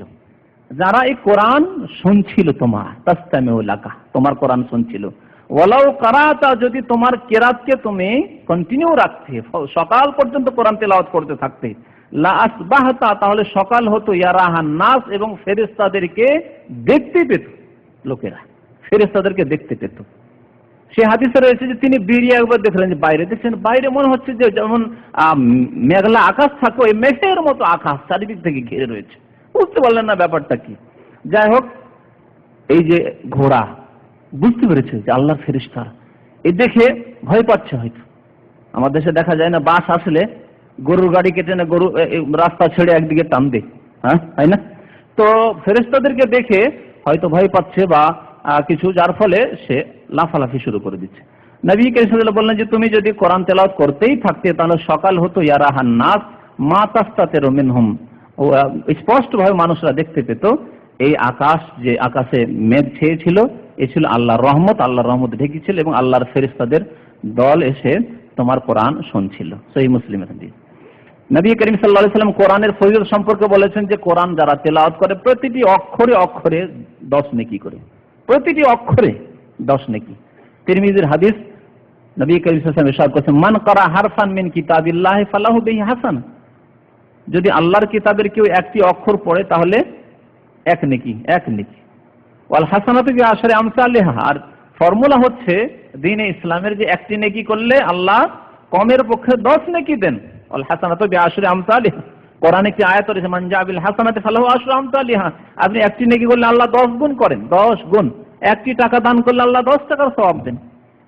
যারা এই কোরআন শুনছিল, তোমার তাসতামিউ লাকা, তোমার কোরআন শুনছিল। ওয়ালাউ কারাতা, যদি তোমার কেরাতকে তুমি কন্টিনিউ রাখতে, সকাল পর্যন্ত কোরআন তেলাওয়াত করতে থাকতে, লা আসবাহতা, তাহলে সকাল হতো, ইয়ারাহান নাস, এবং ফেরেশতাদেরকে দেখতে পেত লোকেরা, ফেরেশতাদেরকে দেখতে পেত। সে হাদিসে রয়েছে যে তিনি বেরিয়ে একবার দেখলেন যে বাইরে, দেখছেন বাইরে মনে হচ্ছে যে যেমন মেঘলা আকাশ থাকে, ওই মেঘের মতো আকাশ চারিদিক থেকে ঘিরে রয়েছে। বুঝতে পারলেন না ব্যাপারটা কি। যাই হোক, এই যে ঘোড়া বুঝতে পেরেছে যে আল্লাহর ফেরেশতা, এই দেখে ভয় পাচ্ছে। হয়তো আমার দেশে দেখা যায় না, বাস আসলে গরুর গাড়ি কেটে না, গরু রাস্তা ছেড়ে একদিকে টান দেয়, হ্যাঁ, তাই না? তো ফেরেশতাদেরকে দেখে হয়তো ভয় পাচ্ছে বা কিছু, যার ফলে সে লাফালাফি শুরু করে দিচ্ছে। নবী করিম সাল্লাল্লাহু আলাইহি ওয়াসাল্লাম বললেন যে তুমি যদি কোরআন তেলাওয়াত করতেই থাকতে তাহলে সকাল হতো, ইয়ারাহান নাস মা তাসতাতিরু মিনহুম, স্পষ্টভাবে মানুষরা দেখতে পেত এই আকাশ, যে আকাশে মেঘ ছেয়েছিল, এ ছিল আল্লাহর রহমত, আল্লাহর রহমত ঢেকেছিল এবং আল্লাহর ফেরেশতাদের দল এসে তোমার কোরআন শুনছিল। সহিহ মুসলিমের হাদিস। নবী করিম সাল্লাল্লাহু আলাইহি ওয়াসাল্লাম কোরআনের ফজিলত সম্পর্কে বলেছেন যে কোরআন যারা তেলাওয়াত করে প্রতিটি অক্ষরে অক্ষরে 10 নেকি করে, প্রতিটি অক্ষরে 10 নেকি। তিরমিজির হাদিস, নবী করিম সাল্লাল্লাহু আলাইহি ওয়াসাল্লাম ইরশাদ করেছেন মান ক্বারা হারফান মিন কিতাবিল্লাহি ফালাহু বিহি হাসান, যদি আল্লাহর কিতাবের কেউ একটি অক্ষর পড়ে তাহলে 1 নেকি, 1 নেকি। ওয়াল হাসানাতু বিআশরি আমসালিহা, আর ফর্মুলা হচ্ছে দ্বীনে ইসলামের যে একটি নেকি করলে আল্লাহ কমের পক্ষে 10 নেকি দেন। ওয়াল হাসানাতু বিআশরি আমসালিহা, কোরআনে কি আয়াত রয়েছে মান জা বিল হাসানাতি ফালাহু আশরু আমসালিহা, আপনি একটি নেকি করলে আল্লাহ 10 গুণ করেন, 10 গুণ। একটি টাকা দান করলে আল্লাহ 10 টাকার সওয়াব দেন।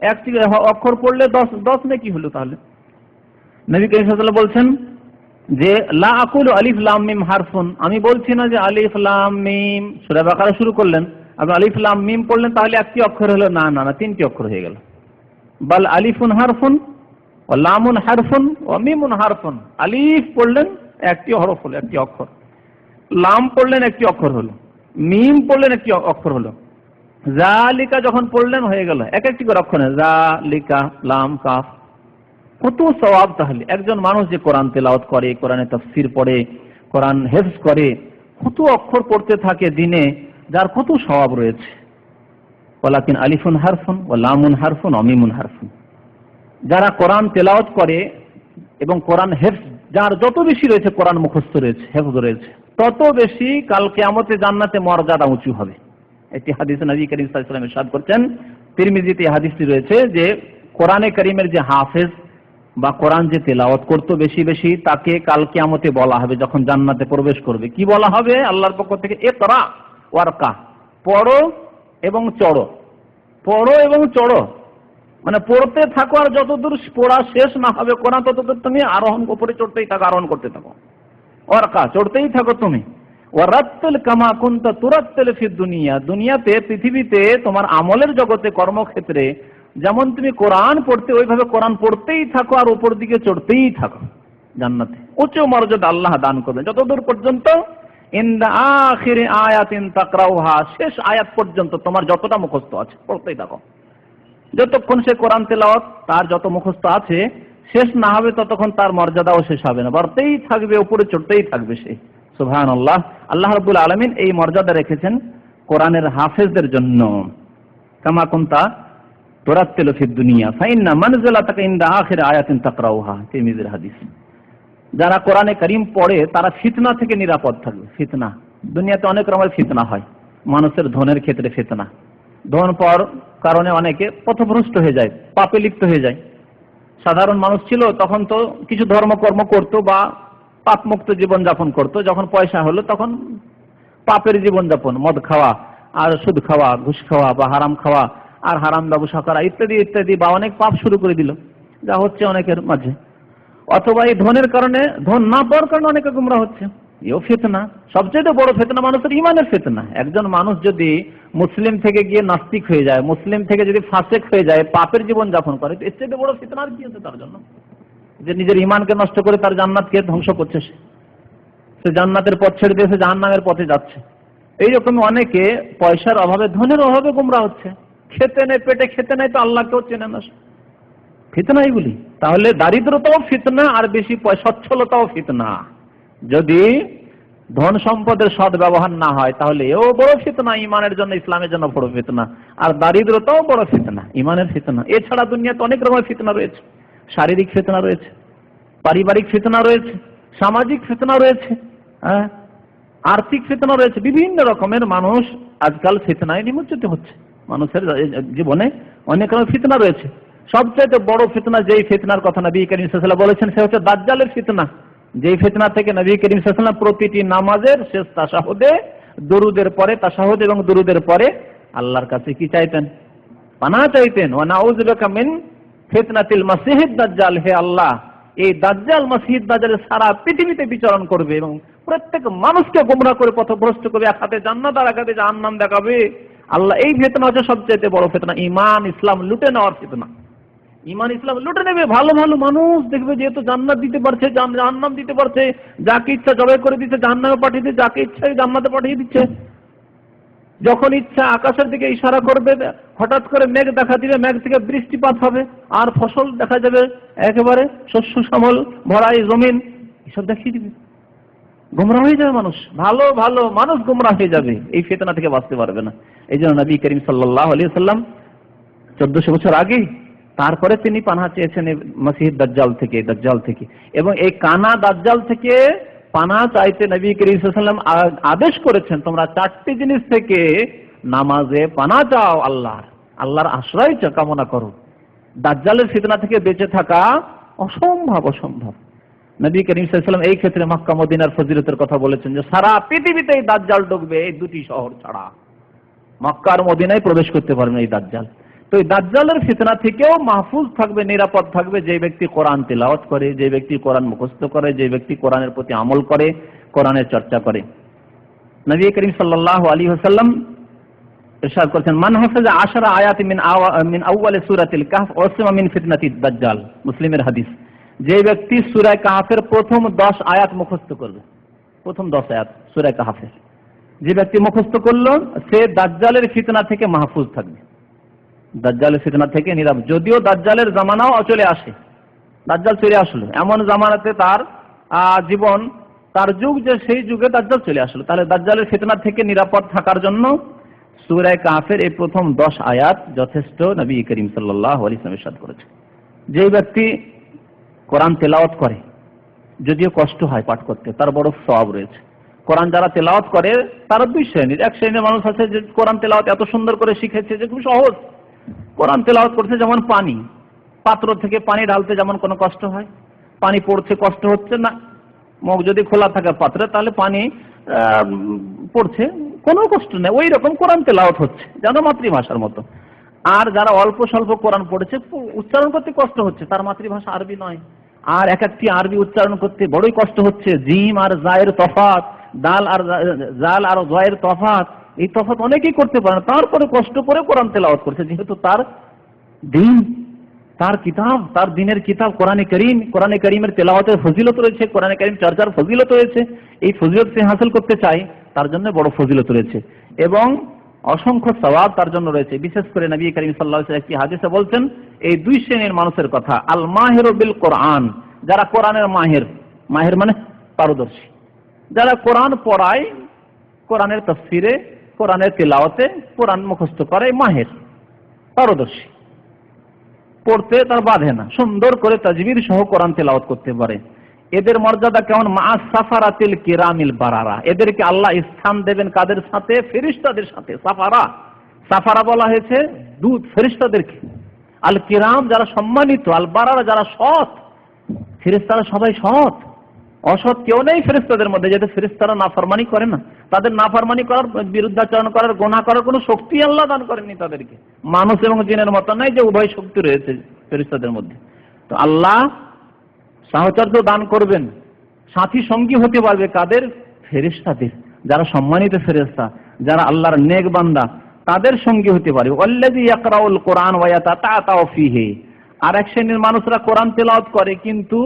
একটি অক্ষর পড়লে 10 নেকি হলো। তাহলে নবী করিম সাল্লাল্লাহু আলাইহি ওয়াসাল্লাম বলছেন যে লা আকুলু আলিফ লাম মিম হারফুন, আমি বলছি না যে আলিফ লাম মিম, সূরা বাকারা শুরু করলেন, আপনি আলিফ লাম মিম পড়লেন তাহলে একটি অক্ষর হলো, না না না, 3টি অক্ষর হয়ে গেল। বাল আলিফুন হারফুন ওয়া লামুন হারফুন ওয়া মিমুন হারফুন, আলিফ পড়লেন একটি হরফ হলো, একটি অক্ষর, লাম পড়লেন একটি অক্ষর হলো, মিম পড়লেন একটি অক্ষর হলো, জালিকা যখন পড়লেন হয়ে গেল এক একটি করে অক্ষর, জালিকা, লাম, কাফ। কত সওয়াব! তাহলে একজন মানুষ যে কোরআন তেলাওয়াত করে, কোরআনের তাফসীর পড়ে, কোরআন হেফজ করে, কত অক্ষর পড়তে থাকে দিনে, যার কত সওয়াব রয়েছে। ওয়ালাকিন আলিফুন হারফুন ওয়া লামুন হারফুন ওয়া মিমুন হারফুন। যারা কোরআন তেলাওয়াত করে এবং কোরআন হেফজ যার যত বেশি রয়েছে, কোরআন মুখস্থ রয়েছে, হেফজ রয়েছে, তত বেশি কাল কিয়ামতে জান্নাতে মর্যাদা উঁচু হবে। একটি হাদিসে নবী করিম সাল্লাল্লাহু আলাইহি ওয়াসাল্লাম ইরশাদ করছেন, তিরমিজিতে এই হাদিসটি রয়েছে যে কোরআনে কারীমের যে হাফেজ বা কোরআন যে তেলাওয়াত করতো বেশি বেশি, তাকে কাল কিয়ামতে বলা হবে যখন জান্নাতে প্রবেশ করবে, কি বলা হবে আল্লাহর পক্ষ থেকে? ইকরা ওয়ারকা, পড়ো এবং চড়ো, পড়ো এবং চড়ো, মানে পড়তে থাকো, আর যতদূর পড়া শেষ না হবে কোরআন ততদূর তুমি আরোহণ উপরে চড়তেই থাকো, আরোহণ করতে থাকো, ওয়ারকা চড়তেই থাকো তুমি। ওয়ারাত্তিল কামা কুনতা তুরাত্তিল ফিদ দুনিয়া, দুনিয়াতে পৃথিবীতে তোমার আমলের জগতে কর্মক্ষেত্রে যেমন তুমি কোরআন পড়তে ওইভাবে কোরআন পড়তেই থাকো আর উপর দিকে চড়তেই থাকো। জান্নাতে উচ্চ মর্যাদা আল্লাহ দান করবেন যতদূর পর্যন্ত ইনদা আখিরি আয়াতিন তাকরাউহা, শেষ আয়াত পর্যন্ত তোমার যতটা মুখস্থ আছে পড়তেই থাকো। যতক্ষণ সে কোরআন তেলাওয়াত তার যত মুখস্থ আছে শেষ না হবে ততক্ষণ তার মর্যাদাও শেষ হবে না, বাড়তেই থাকবে, উপরে চড়তেই থাকবে সে। সুবহানাল্লাহ। আল্লাহ রাব্বুল আলামিন এই মর্যাদা রেখেছেন কোরআনের হাফেজদের জন্য। কামা কুনতা তুরাত্তিলু ফিদ দুনিয়া ফাইন্না মানজিলাতাকা ইনদা আখিরি আয়াতিন তাকরাউহা, তিরমিজির হাদিস। যারা কোরআনে কারীম পড়ে তারা ফিতনা থেকে নিরাপদ থাকবে। ফিতনা, দুনিয়াতে অনেক রকমের ফিতনা হয়, মানুষের ধনের ক্ষেত্রে ফিতনা, ধন পাওয়ার কারণে অনেকে পথভ্রষ্ট হয়ে যায়, পাপে লিপ্ত হয়ে যায়। সাধারণ মানুষ ছিল তখন তো কিছু ধর্মকর্ম করতো বা পাপ মুক্ত জীবন যাপন করতো, যখন পয়সা হলো তখন পাপের জীবন যাপন, মদ খাওয়া আর সুদ খাওয়া, ঘুষ খাওয়া বা হারাম খাওয়া আর হারাম ব্যবসা করা ইত্যাদি ইত্যাদি, বা অনেক পাপ শুরু করে দিল, যা হচ্ছে অনেকের মাঝে। অথবা এই ধনের কারণে, ধন না পাওয়ার কারণে অনেকে গুমরা হচ্ছে, এও ফিতনা। সবচেয়ে বড় ফিতনা মানুষের ইমানের ফিতনা। একজন মানুষ যদি মুসলিম থেকে গিয়ে নাস্তিক হয়ে যায়, মুসলিম থেকে যদি ফাসেক হয়ে যায়, পাপের জীবন যাপন করে, এর চেয়ে বড় ফিতনা আর কি আছে তার জন্য? যে নিজের ইমানকে নষ্ট করে তার জান্নাতকে ধ্বংস করছে, সে জান্নাতের পথ ছেড়ে দিয়ে সে জাহান্নামের পথে যাচ্ছে। এইরকম অনেকে পয়সার অভাবে, ধনের অভাবে গুমরা হচ্ছে, খেতে নেই, পেটে খেতে নেই, তো আল্লাহকেও চেনে না, ফিতনা এগুলি। তাহলে দারিদ্রতাও ফিতনা আর বেশি সচ্ছলতাও ফিতনা। যদি ধন সম্পদের সৎ ব্যবহার না হয় তাহলে এও বড় ফিতনা, ইমানের জন্য, ইসলামের জন্য বড় ফিতনা। আর দারিদ্রতাও বড় ফিতনা, ইমানের ফিতনা। এছাড়া দুনিয়াতে অনেক রকমের ফিতনা রয়েছে, শারীরিক ফিতনা রয়েছে, পারিবারিক ফিতনা রয়েছে, সামাজিক ফিতনা রয়েছে, আর্থিক ফিতনা রয়েছে, বিভিন্ন রকমের। মানুষ আজকাল ফিতনায় নিমজ্জিত হচ্ছে, মানুষের জীবনে অনেক রকমের ফিতনা রয়েছে। সবচেয়ে বড় ফিতনা, যেই ফিতনার কথা নবী করিম সাল্লাল্লাহু আলাইহি ওয়াসাল্লাম বলেছেন, সে হচ্ছে দাজ্জালের ফিতনা। যেই ফিতনা থেকে নবী করিম সাল্লাল্লাহু আলাইহি ওয়াসাল্লাম প্রতিটি নামাজের শেষ তাশাহুদে, দুরুদের পরে, তাশাহুদ এবং দুরুদের পরে আল্লাহর কাছে কি চাইতেন? পানাহ চাইতেন। ওয়া নাউযু বিকা মিন ফিতনাতিল মাসিহিদ দাজ্জাল, হে আল্লাহ, এই দাজ্জাল মাসিহিদ দাজ্জাল সারা পৃথিবীতে বিচরণ করবে এবং প্রত্যেক মানুষকে গোমরাহ করে পথভ্রষ্ট করবে, এক হাতে জান্নাত আর এক হাতে জাহান্নাম দেখাবে। আল্লাহ, এই ফিতনা হচ্ছে সবচেয়ে বড় ফিতনা, ঈমান ইসলাম লুটে নেওয়ার ফিতনা। ঈমান ইসলাম লুটে নেবে। ভালো ভালো মানুষ দেখবে যেহেতু জান্নাত দিতে পারছে, জাহান্নাম দিতে পারছে, যাকে ইচ্ছা জবাই করে দিচ্ছে, জাহান্নামে পাঠিয়ে দিচ্ছে, যাকে ইচ্ছা জান্নাতে পাঠিয়ে দিচ্ছে। যখন ইচ্ছা আকাশের দিকে ইশারা করবে, হঠাৎ করে মেঘ দেখা দিবে, মেঘ থেকে বৃষ্টিপাত হবে আর ফসল দেখা যাবে, একেবারে শস্য শ্যামল ভরা এই জমিন, এসব দেখিয়ে দিবে। গুমরাহ হয়ে যাবে মানুষ, ভালো ভালো মানুষ গুমরাহ হয়ে যাবে, এই ফিতনা থেকে বাঁচতে পারবে না। এই জন্য নবী করিম সাল্লাল্লাহু আলাইহি ওয়াসাল্লাম 1400 বছর আগে তারপরে তিনি পানাহ চেয়েছেন মসিহ দাজ্জাল থেকে, এবং এই কানা দাজ্জাল থেকে পানাহ চাইতে নবী করিম সাল্লাল্লাহু আলাইহি ওয়াসাল্লাম আদেশ করেছেন, তোমরা 4টি জিনিস থেকে নামাজে পানাহ চাও, আল্লাহর আশ্রয় কামনা করো। দাজ্জালের ফিতনা থেকে বেঁচে থাকা অসম্ভব। নবী করিম সাল্লাল্লাহু আলাইহি ওয়াসাল্লাম এই ক্ষেত্রে মক্কা মদিনার ফজিলতের কথা বলেছেন যে সারা পৃথিবীতে এই দাজ্জাল ঢুকবে এই দুটি শহর ছাড়া, মক্কা আর মদিনায় প্রবেশ করতে পারবে না এই দাজ্জাল। তো এই দাজ্জালের ফিতনা থেকেও মাহফুজ থাকবে, নিরাপদ থাকবে যে ব্যক্তি কোরআন তিলাওয়াত করে, যে ব্যক্তি কোরআন মুখস্থ করে, যে ব্যক্তি কোরআনের প্রতি আমল করে, কোরআনের চর্চা করে। নবী করিম সাল্লাল্লাহু আলাইহি ওয়াসাল্লাম ইরশাদ করেছেন, মান হাফিজা 10 আয়াত মিন আউয়াল সূরাতিল কাহফ ওয়াসিমা মিন ফিতনাতিদ দাজ্জাল। মুসলিমের হাদিস। যে ব্যক্তি সূরা কাহফের প্রথম 10 আয়াত মুখস্থ করবে, প্রথম 10 আয়াত সূরা কাহফের যে ব্যক্তি মুখস্থ করলো, সে দাজ্জালের ফিতনা থেকে মাহফুজ থাকবে, দাজ্জালের ফিতনা থেকে নিরাপদ। যদিও দাজ্জালের জামানাও চলে আসে, দাজ্জাল চলে আসলো এমন জামানাতে তার জীবন, তার যুগ যে সেই যুগে দাজ্জাল চলে আসলো, তাহলে দাজ্জালের ফিতনা থেকে নিরাপদ থাকার জন্য সূরা কাফের এই প্রথম 10 আয়াত যথেষ্ট নবী করিম সাল্লাল্লাহু আলাইহি ওয়াসাল্লাম ইরশাদ করেছেন। যে ব্যক্তি কোরআন তেলাওয়াত করে, যদিও কষ্ট হয় পাঠ করতে, তার বড় সওয়াব রয়েছে। কোরআন যারা তেলাওয়াত করে তারা দুই শ্রেণীর। এক শ্রেণীর মানুষ আছে যে কোরআন তেলাওয়াত এত সুন্দর করে শিখেছে যে খুব সহজ, কোরআন তেলাওয়াত করছে যেমন পানি, পাত্র থেকে পানি ঢালতে যেমন কোনো কষ্ট হয়, পানি পড়ছে কষ্ট হচ্ছে না। মুখ যদি খোলা থাকে পাত্রে তাহলে পানি পড়ছে, কোনো কষ্ট নেই। ওই রকম কোরআন তেলাওয়াত হচ্ছে যেন মাতৃভাষার মতো। আর যারা অল্প স্বল্প কোরআন পড়েছে, উচ্চারণ করতে কষ্ট হচ্ছে, তার মাতৃভাষা আরবি নয়, আর এক একটি আরবি উচ্চারণ করতে বড়ই কষ্ট হচ্ছে। জিম আর জায়ের তফাৎ, দাল আর জাল আর জয়ের তফাৎ, এই তফাৎ অনেকেই করতে পারে না, তারপরে কষ্ট করে কোরআন তেলাওয়াত করছে, যেহেতু তার দিন, তার কিতাব, তার দিনের কিতাব কোরআনে করিম। কোরআনে করিমের তেলাওয়াতের ফজিলত রয়েছে, কোরআনে করিম চর্চার ফজিলত রয়েছে। এই ফজিলত সে হাসিল করতে চায়, তার জন্য বড় ফজিলত রয়েছে এবং অসংখ্য সওয়াব তার জন্য রয়েছে। বিশেষ করে নবী করিম সাল্লাল্লাহু আলাইহি ওয়াসাল্লাম একটি হাদিসে বলছেন এই দুই শ্রেণীর মানুষের কথা, আল মাহিরু বিল কোরআন, যারা কোরআনের মাহির, মাহির মানে পারদর্শী, যারা কোরআন পড়ায়, কোরআনের তাফসিরে, কোরআনের তেলাওয়াতে, কোরআন মুখস্থ করে, মাহির পারদর্শী, পড়তে তার বাধে না, সুন্দর করে তাজবির সহ কোরআন তেলাওয়াত করতে পারে। এদের মর্যাদা কেমন? মা সাফারাতিল কিরামিল বারারা, এদেরকে আল্লাহ স্থান দেবেন কাদের সাথে? ফেরেশতাদের সাথে। সাফারা, সাফারা বলা হয়েছে দূত, ফেরেশতাদেরকে। আল কিরাম যারা সম্মানিত, আল বারারা যারা সৎ। ফেরেশতারা সবাই সৎ, অসৎ কেউ নেই ফেরেশতাদের মধ্যে, যাতে ফেরেশতারা নাফরমানি করে না। তাদের নাফরমানি করার, বিরুদ্ধাচরণ করার, গুনাহ করার কোনো শক্তি আল্লাহ দান করেননি তাদেরকে। মানুষ এবং জিনের মতো নাই যে উভয় শক্তি রয়েছে ফেরেশতাদের মধ্যে। তো আল্লাহ সাহচর্য দান করবেন, সাথী সঙ্গী হতে পারবে কাদের? ফেরেশতাদের, যারা সম্মানিত ফেরেশতা, যারা আল্লাহর নেক বান্দা, তাদের সঙ্গী হতে পারবে। আল্লাযী ইয়াকরাউল কোরআন ওয়া ইয়াতাতাউ ফীহি, আর এক শ্রেণীর মানুষরা কোরআন তেলাওয়াত করে কিন্তু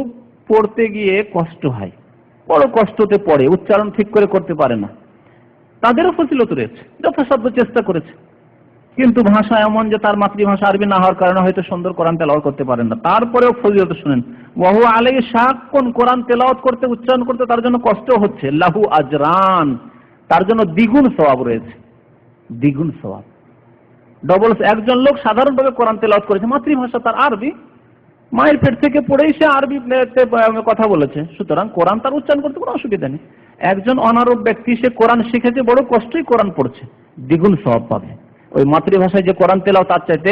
পড়তে গিয়ে কষ্ট হয়, বড় কষ্টতে পড়ে, উচ্চারণ ঠিক করে করতে পারে না, তাদেরও ফজিলত রয়েছে, যথাসাধ্য চেষ্টা করেছে, কিন্তু ভাষা এমন যে তার মাতৃভাষা আরবি না হওয়ার কারণে হয়তো সুন্দর কোরআন তেলাওয়াত করতে পারেন না, তারপরেও ফজিলত শুনেন। ওয়া হুয়া আলাইহি শাক্কুন, কোরআন তেলাওয়াত করতে, উচ্চারণ করতে তার জন্য কষ্ট হচ্ছে। লাহু আজরান, তার জন্য দ্বিগুণ সওয়াব রয়েছে, দ্বিগুণ সওয়াব, ডবল। একজন লোক সাধারণভাবে কোরআন তেলাওয়াত করেছে, মাতৃভাষা তার আরবি, মায়ের পেট থেকে পড়েই সে আরবি কথা বলেছে, সুতরাং কোরআন তার উচ্চারণ করতে কোনো অসুবিধা নেই। একজন অনারব ব্যক্তি, সে কোরআন শিখেছে, বড় কষ্টই কোরআন পড়ছে, দ্বিগুণ সওয়াব পাবে। ওই মাতৃভাষায় যে কোরআন তেলাওয়াত তার চাইতে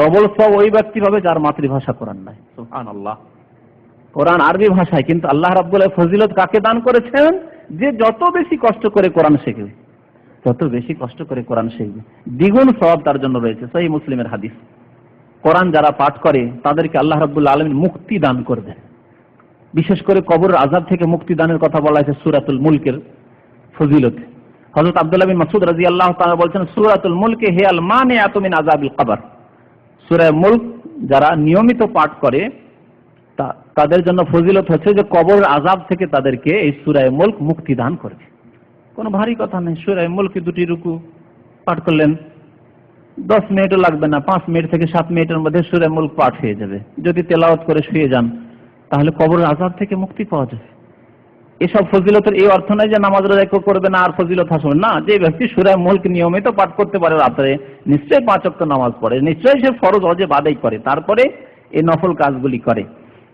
ডবল সওয়াব ওই ব্যক্তি পাবে যার মাতৃভাষা কোরআন নাই। সুবহানাল্লাহ। কোরআন আরবি ভাষায়, কিন্তু আল্লাহ রাব্বুল আলামিন ফজিলত কাকে দান করেছেন? যে যত বেশি কষ্ট করে কোরআন শিখবে, তত বেশি কষ্ট করে কোরআন শিখবে, দ্বিগুণ সওয়াব তার জন্য রয়েছে। সহিহ মুসলিমের হাদিস। কোরআন যারা পাঠ করে তাদেরকে আল্লাহ রাব্বুল আলামিন মুক্তি দান করবেন। বিশেষ করে কবরের আযাব থেকে মুক্তি দানের কথা বলা হয়েছে সূরাতুল মুলকের ফজিলতে। হযরত আব্দুল্লাহ বিন মাসউদ রাদিয়াল্লাহু তাআলা বলেছেন, সূরাতুল মুলকে হিয়াল মানিআতু মিন আযাবিল কবর। সূরা মুলক যারা নিয়মিত পাঠ করে তাদের জন্য ফজিলত হচ্ছে যে কবরের আযাব থেকে তাদেরকে এই সূরা মুলক মুক্তি দান করবে। কোনো ভারী কথা নেই, সূরা মুলকে 2টি রুকু পাঠ করলেন, 10 মিনিটও লাগবে না, 5 মিনিট থেকে 7 মিনিটের মধ্যে সূরা মুলক পাঠ হয়ে যাবে। যদি তেলাওয়াত করে শুয়ে যান তাহলে কবরের আযাব থেকে মুক্তি পাওয়া যাবে। এসব ফজিলতের এই অর্থ নয় যে নামাজ রোজা করবে না আর ফজিলত হাসবে না। যে ব্যক্তি সূরা মুলক নিয়মিত পাঠ করতে পারে রাতে, নিশ্চয়ই 5 ওয়াক্ত নামাজ পড়ে, নিশ্চয়ই সে ফরজ ওয়াজিব আদায় করে, তারপরে এই নফল কাজগুলি করে,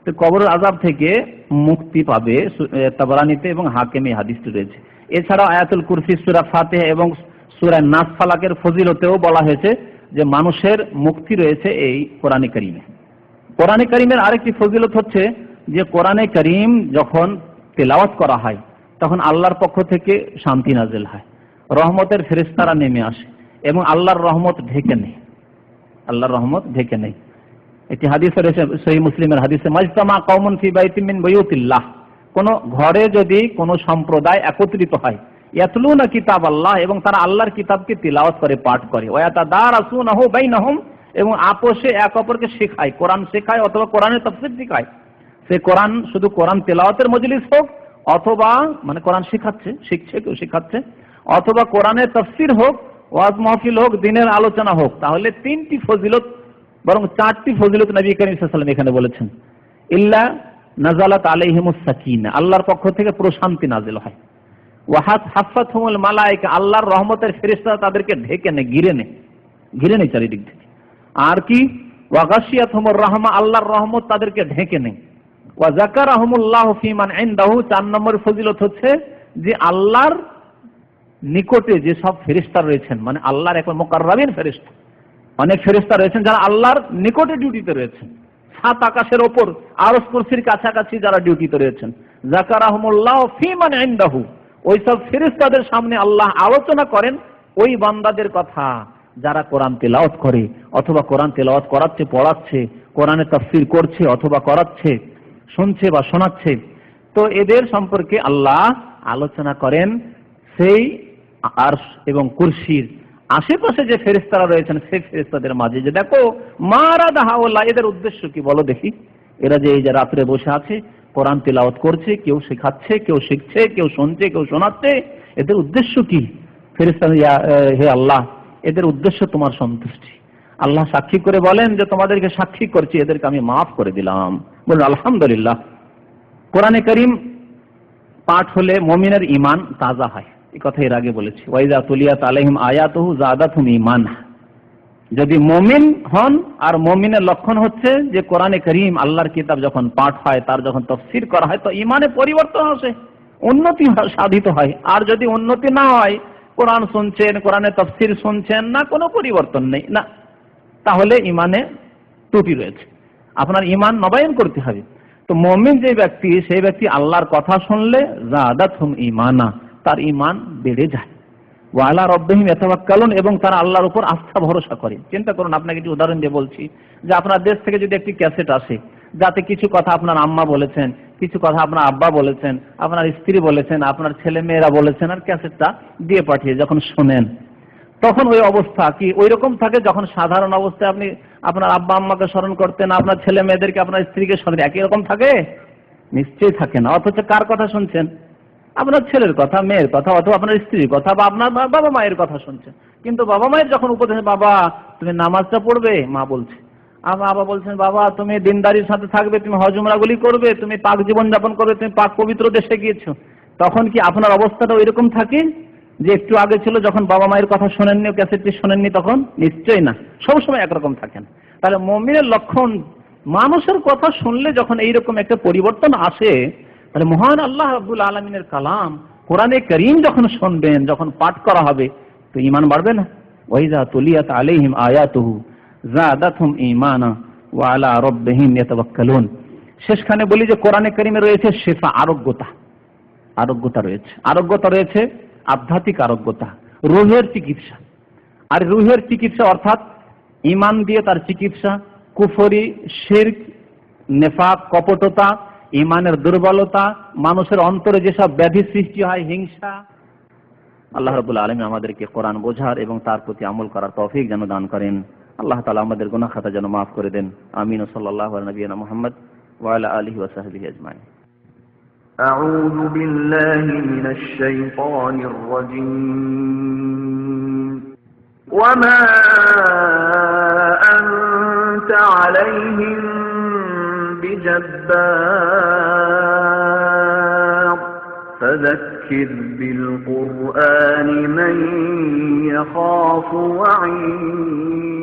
তো কবরের আযাব থেকে মুক্তি পাবে। তাবরানীতে এবং হাকিমে হাদিসটি রয়েছে। এছাড়াও আয়াতুল কুরসি, সূরা ফাতিহা এবং সূরা নাস ফালাকের ফজিলতেও বলা হয়েছে যে মানুষের মুক্তি রয়েছে এই কোরআনে কারীমে। কোরআনে কারীমের আরেকটি ফজিলত হচ্ছে যে কোরআনে কারীম যখন তেলাওয়াত করা হয় তখন আল্লাহর পক্ষ থেকে শান্তি নাযিল হয়, রহমতের ফেরেশতারা নেমে আসে এবং আল্লাহর রহমত ঢেকে নেয়, আল্লাহর রহমত ঢেকে নেয়। একটি হাদিসে রয়েছে সহিহ মুসলিমের হাদিসে, মাজতামা কওমুন ফি বাইতিন মিন বুয়ুতিল্লাহ, কোন ঘরে যদি কোন সম্প্রদায় একত্রিত হয়, ইয়াতলুনা কিতাবাল্লাহ, এবং তারা আল্লাহর কিতাবকে তিলাওয়াত করে, পাঠ করে, ওয়া ইয়াতাদারাসুনাহু বাইনাহুম, এবং আপোষে এক অপরকে শেখায়, কোরআন শেখায় অথবা কোরআনের তাফসীর শেখায়। সে কোরআন শুধু কোরআন তেলাওয়াতের মজলিস হোক, অথবা মানে কোরআন শেখাচ্ছে, শিখছে, কেউ শেখাচ্ছে, অথবা কোরআনের তাফসীর হোক, ওয়াজ মাহফিল হোক, দিনের আলোচনা হোক, তাহলে 3টি ফজিলত, বরং 4টি ফজিলত নবী করিম সাল্লাল্লাহু আলাইহি ওয়াসাল্লাম এখানে বলেছেন। ইল্লা নাযালাত আলাইহিমুস সাকিনা, আল্লাহর পক্ষ থেকে প্রশান্তি নাযিল হয়। হাফাতহুমুল মালায়েকা, আল্লাহর রহমতের ফেরেশতারা তাদেরকে ঢেকে নেয়, ঘিরে নেয় চারিদিক থেকে। আর কি ওয়া গাশিয়াতহুমুর রাহমা, আল্লাহর রহমত তাদেরকে ঢেকে নেয়। ওয়া যাকারাহুমুল্লাহু ফীমান ইনদাহু, 4 নম্বর ফজিলত হচ্ছে যে আল্লাহর নিকটে যে সব ফেরেশতা রয়েছেন, মানে আল্লাহর একবার মুকাররাবিন ফেরেশতা, অনেক ফেরেশতা রয়েছেন যারা আল্লাহর নিকটে ডিউটিতে রয়েছেন, 7 আকাশের ওপর আরশ কুরসির কাছাকাছি যারা ডিউটিতে রয়েছেন। যাকারাহুমুল্লাহু ফীমান ইনদাহু, ওই সব ফেরেশতাদের সামনে আল্লাহ আলোচনা করেন ওই বান্দাদের কথা যারা কোরআন তেলাওয়াত করে, অথবা কোরআন তেলাওয়াত করাচ্ছে, পড়াচ্ছে, কোরআনের তাফসীর করছে অথবা করাচ্ছে, শুনছে বা শোনাচ্ছে। তো এদের সম্পর্কে আল্লাহ আলোচনা করেন সেই আরশ এবং কুরসির আশেপাশে যে ফেরেশতারা রয়েছেন সেই ফেরেশতাদের মাঝে, যে দেখো মারাদা হাওলা, এদের উদ্দেশ্য কি বলো দেখি। এরা যে এই যে রাত্রে বসে আছে কোরআন তেলাওয়াত করছে, কেউ শেখাচ্ছে, কেউ শিখছে, কেউ শুনছে, কেউ শোনাচ্ছে, এদের উদ্দেশ্য কি? ফেরেশতা, হে আল্লাহ, এদের উদ্দেশ্য তোমার সন্তুষ্টি। আল্লাহ সাক্ষী করে বলেন যে তোমাদেরকে সাক্ষী করছি, এদেরকে আমি মাফ করে দিলাম। বলুন আলহামদুলিল্লাহ। কোরআনে কারীম পাঠ হলে মুমিনের ঈমান তাজা হয়, এই কথা এর আগে বলেছি। ওয়াইজা তুলিয়াত আলাইহিম আয়াতুহু যাদাতহুম ঈমানা, যদি মুমিন হন, আর মুমিনের লক্ষণ হচ্ছে যে কোরআনে কারীম আল্লাহর কিতাব যখন পাঠ হয়, তার যখন তাফসীর করা হয়, তো ঈমানে পরিবর্তন আসে, উন্নতি সাধিত হয়। আর যদি উন্নতি না হয়, কোরআন শুনছেন, কোরআনের তাফসীর শুনছেন না, কোনো পরিবর্তন নেই না, তাহলে ঈমানে ত্রুটি রয়েছে, আপনার ঈমান নবায়ন করতে হবে। তো মুমিন যে ব্যক্তি, সেই ব্যক্তি আল্লাহর কথা শুনলে যাদাতহুম ঈমানা, তার ঈমান বেড়ে যায়। ওয়া আলা রাব্বিহিম ইয়াতাওয়াক্কালুন, এবং তারা আল্লাহর উপর আস্থা ভরসা করে। চিন্তা করুন, আপনাকে একটি উদাহরণ দিয়ে বলছি, যে আপনার দেশ থেকে যদি একটি ক্যাসেট আসে, যাতে কিছু কথা আপনার আম্মা বলেছেন, কিছু কথা আপনার আব্বা বলেছেন, আপনার স্ত্রী বলেছেন, আপনার ছেলে মেয়েরা বলেছেন, আর ক্যাসেটটা দিয়ে পাঠিয়ে যখন শোনেন, তখন ওই অবস্থা কি ওই রকম থাকে যখন সাধারণ অবস্থায় আপনি আপনার আব্বা আম্মাকে স্মরণ করতেন, আপনার ছেলে মেয়েদেরকে, আপনার স্ত্রীকে স্মরণ, একই রকম থাকে? নিশ্চয়ই থাকে না। অথচ কার কথা শুনছেন? আপনার ছেলের কথা, মেয়ের কথা, অথবা আপনার স্ত্রীর কথা, বা আপনার বাবা মায়ের কথা শুনছেন। কিন্তু বাবা মায়ের যখন উপদেশ, বাবা তুমি নামাজটা পড়বে, মা বলছে, বাবা বলছেন বাবা তুমি দিনদারির সাথে থাকবে, তুমি হজ উমরাগুলি করবে, তুমি পাক জীবন যাপন করবে, তুমি পাক পবিত্র দেশে গিয়েছো, তখন কি আপনার অবস্থাটা ওইরকম থাকে যে একটু আগে ছিল যখন বাবা মায়ের কথা শোনেননি, ক্যাসেটটি শোনেননি তখন? নিশ্চয়ই না, সবসময় একরকম থাকেন। তাহলে মুমিনের লক্ষণ, মানুষের কথা শুনলে যখন এইরকম একটা পরিবর্তন আসে, তাহলে মহান আল্লাহ রাব্বুল আলামিনের কালাম কোরআনে কারীম যখন শুনবেন, যখন পাঠ করা হবে, তো ঈমান বাড়বে না? ওয়াইজা তুলিয়াত আলাইহিম আয়াতুহু যাদাতহুম ঈমানা ওয়া আলা রাব্বিহিম ইয়াতাওয়াক্কালুন। শেষখানে বলি যে কোরআনে কারীমে রয়েছে শিফা, আরোগ্যতা রয়েছে, আরোগ্যতা রয়েছে, আধ্যাত্মিক আরোগ্যতা, রূহের চিকিৎসা। আর রূহের চিকিৎসা অর্থাৎ ঈমান দিয়ে তার চিকিৎসা, কুফরি, শিরক, নেফাক, কপটতা, ঈমানের দুর্বলতা, মানুষের অন্তরে যেসব ব্যাধি সৃষ্টি হয়, হিংসা। আল্লাহ রাব্বুল আলামিন আমাদেরকে কোরআন বোঝার এবং তার প্রতি আমল করার তৌফিক যেন দান করেন। আল্লাহ তাআলা আমাদের গুনাহ খাতা যেন মাফ করে দেন। আমিন। সাল্লাল্লাহু আলা নবিয়িনা মুহাম্মদ ওয়া আলা আলিহি ওয়া সাহবিহি আজমাইন। أعوذ بالله من الشيطان الرجيم. وما أنت عليهم بجبار فذكر بالقرآن من يخاف وعيد.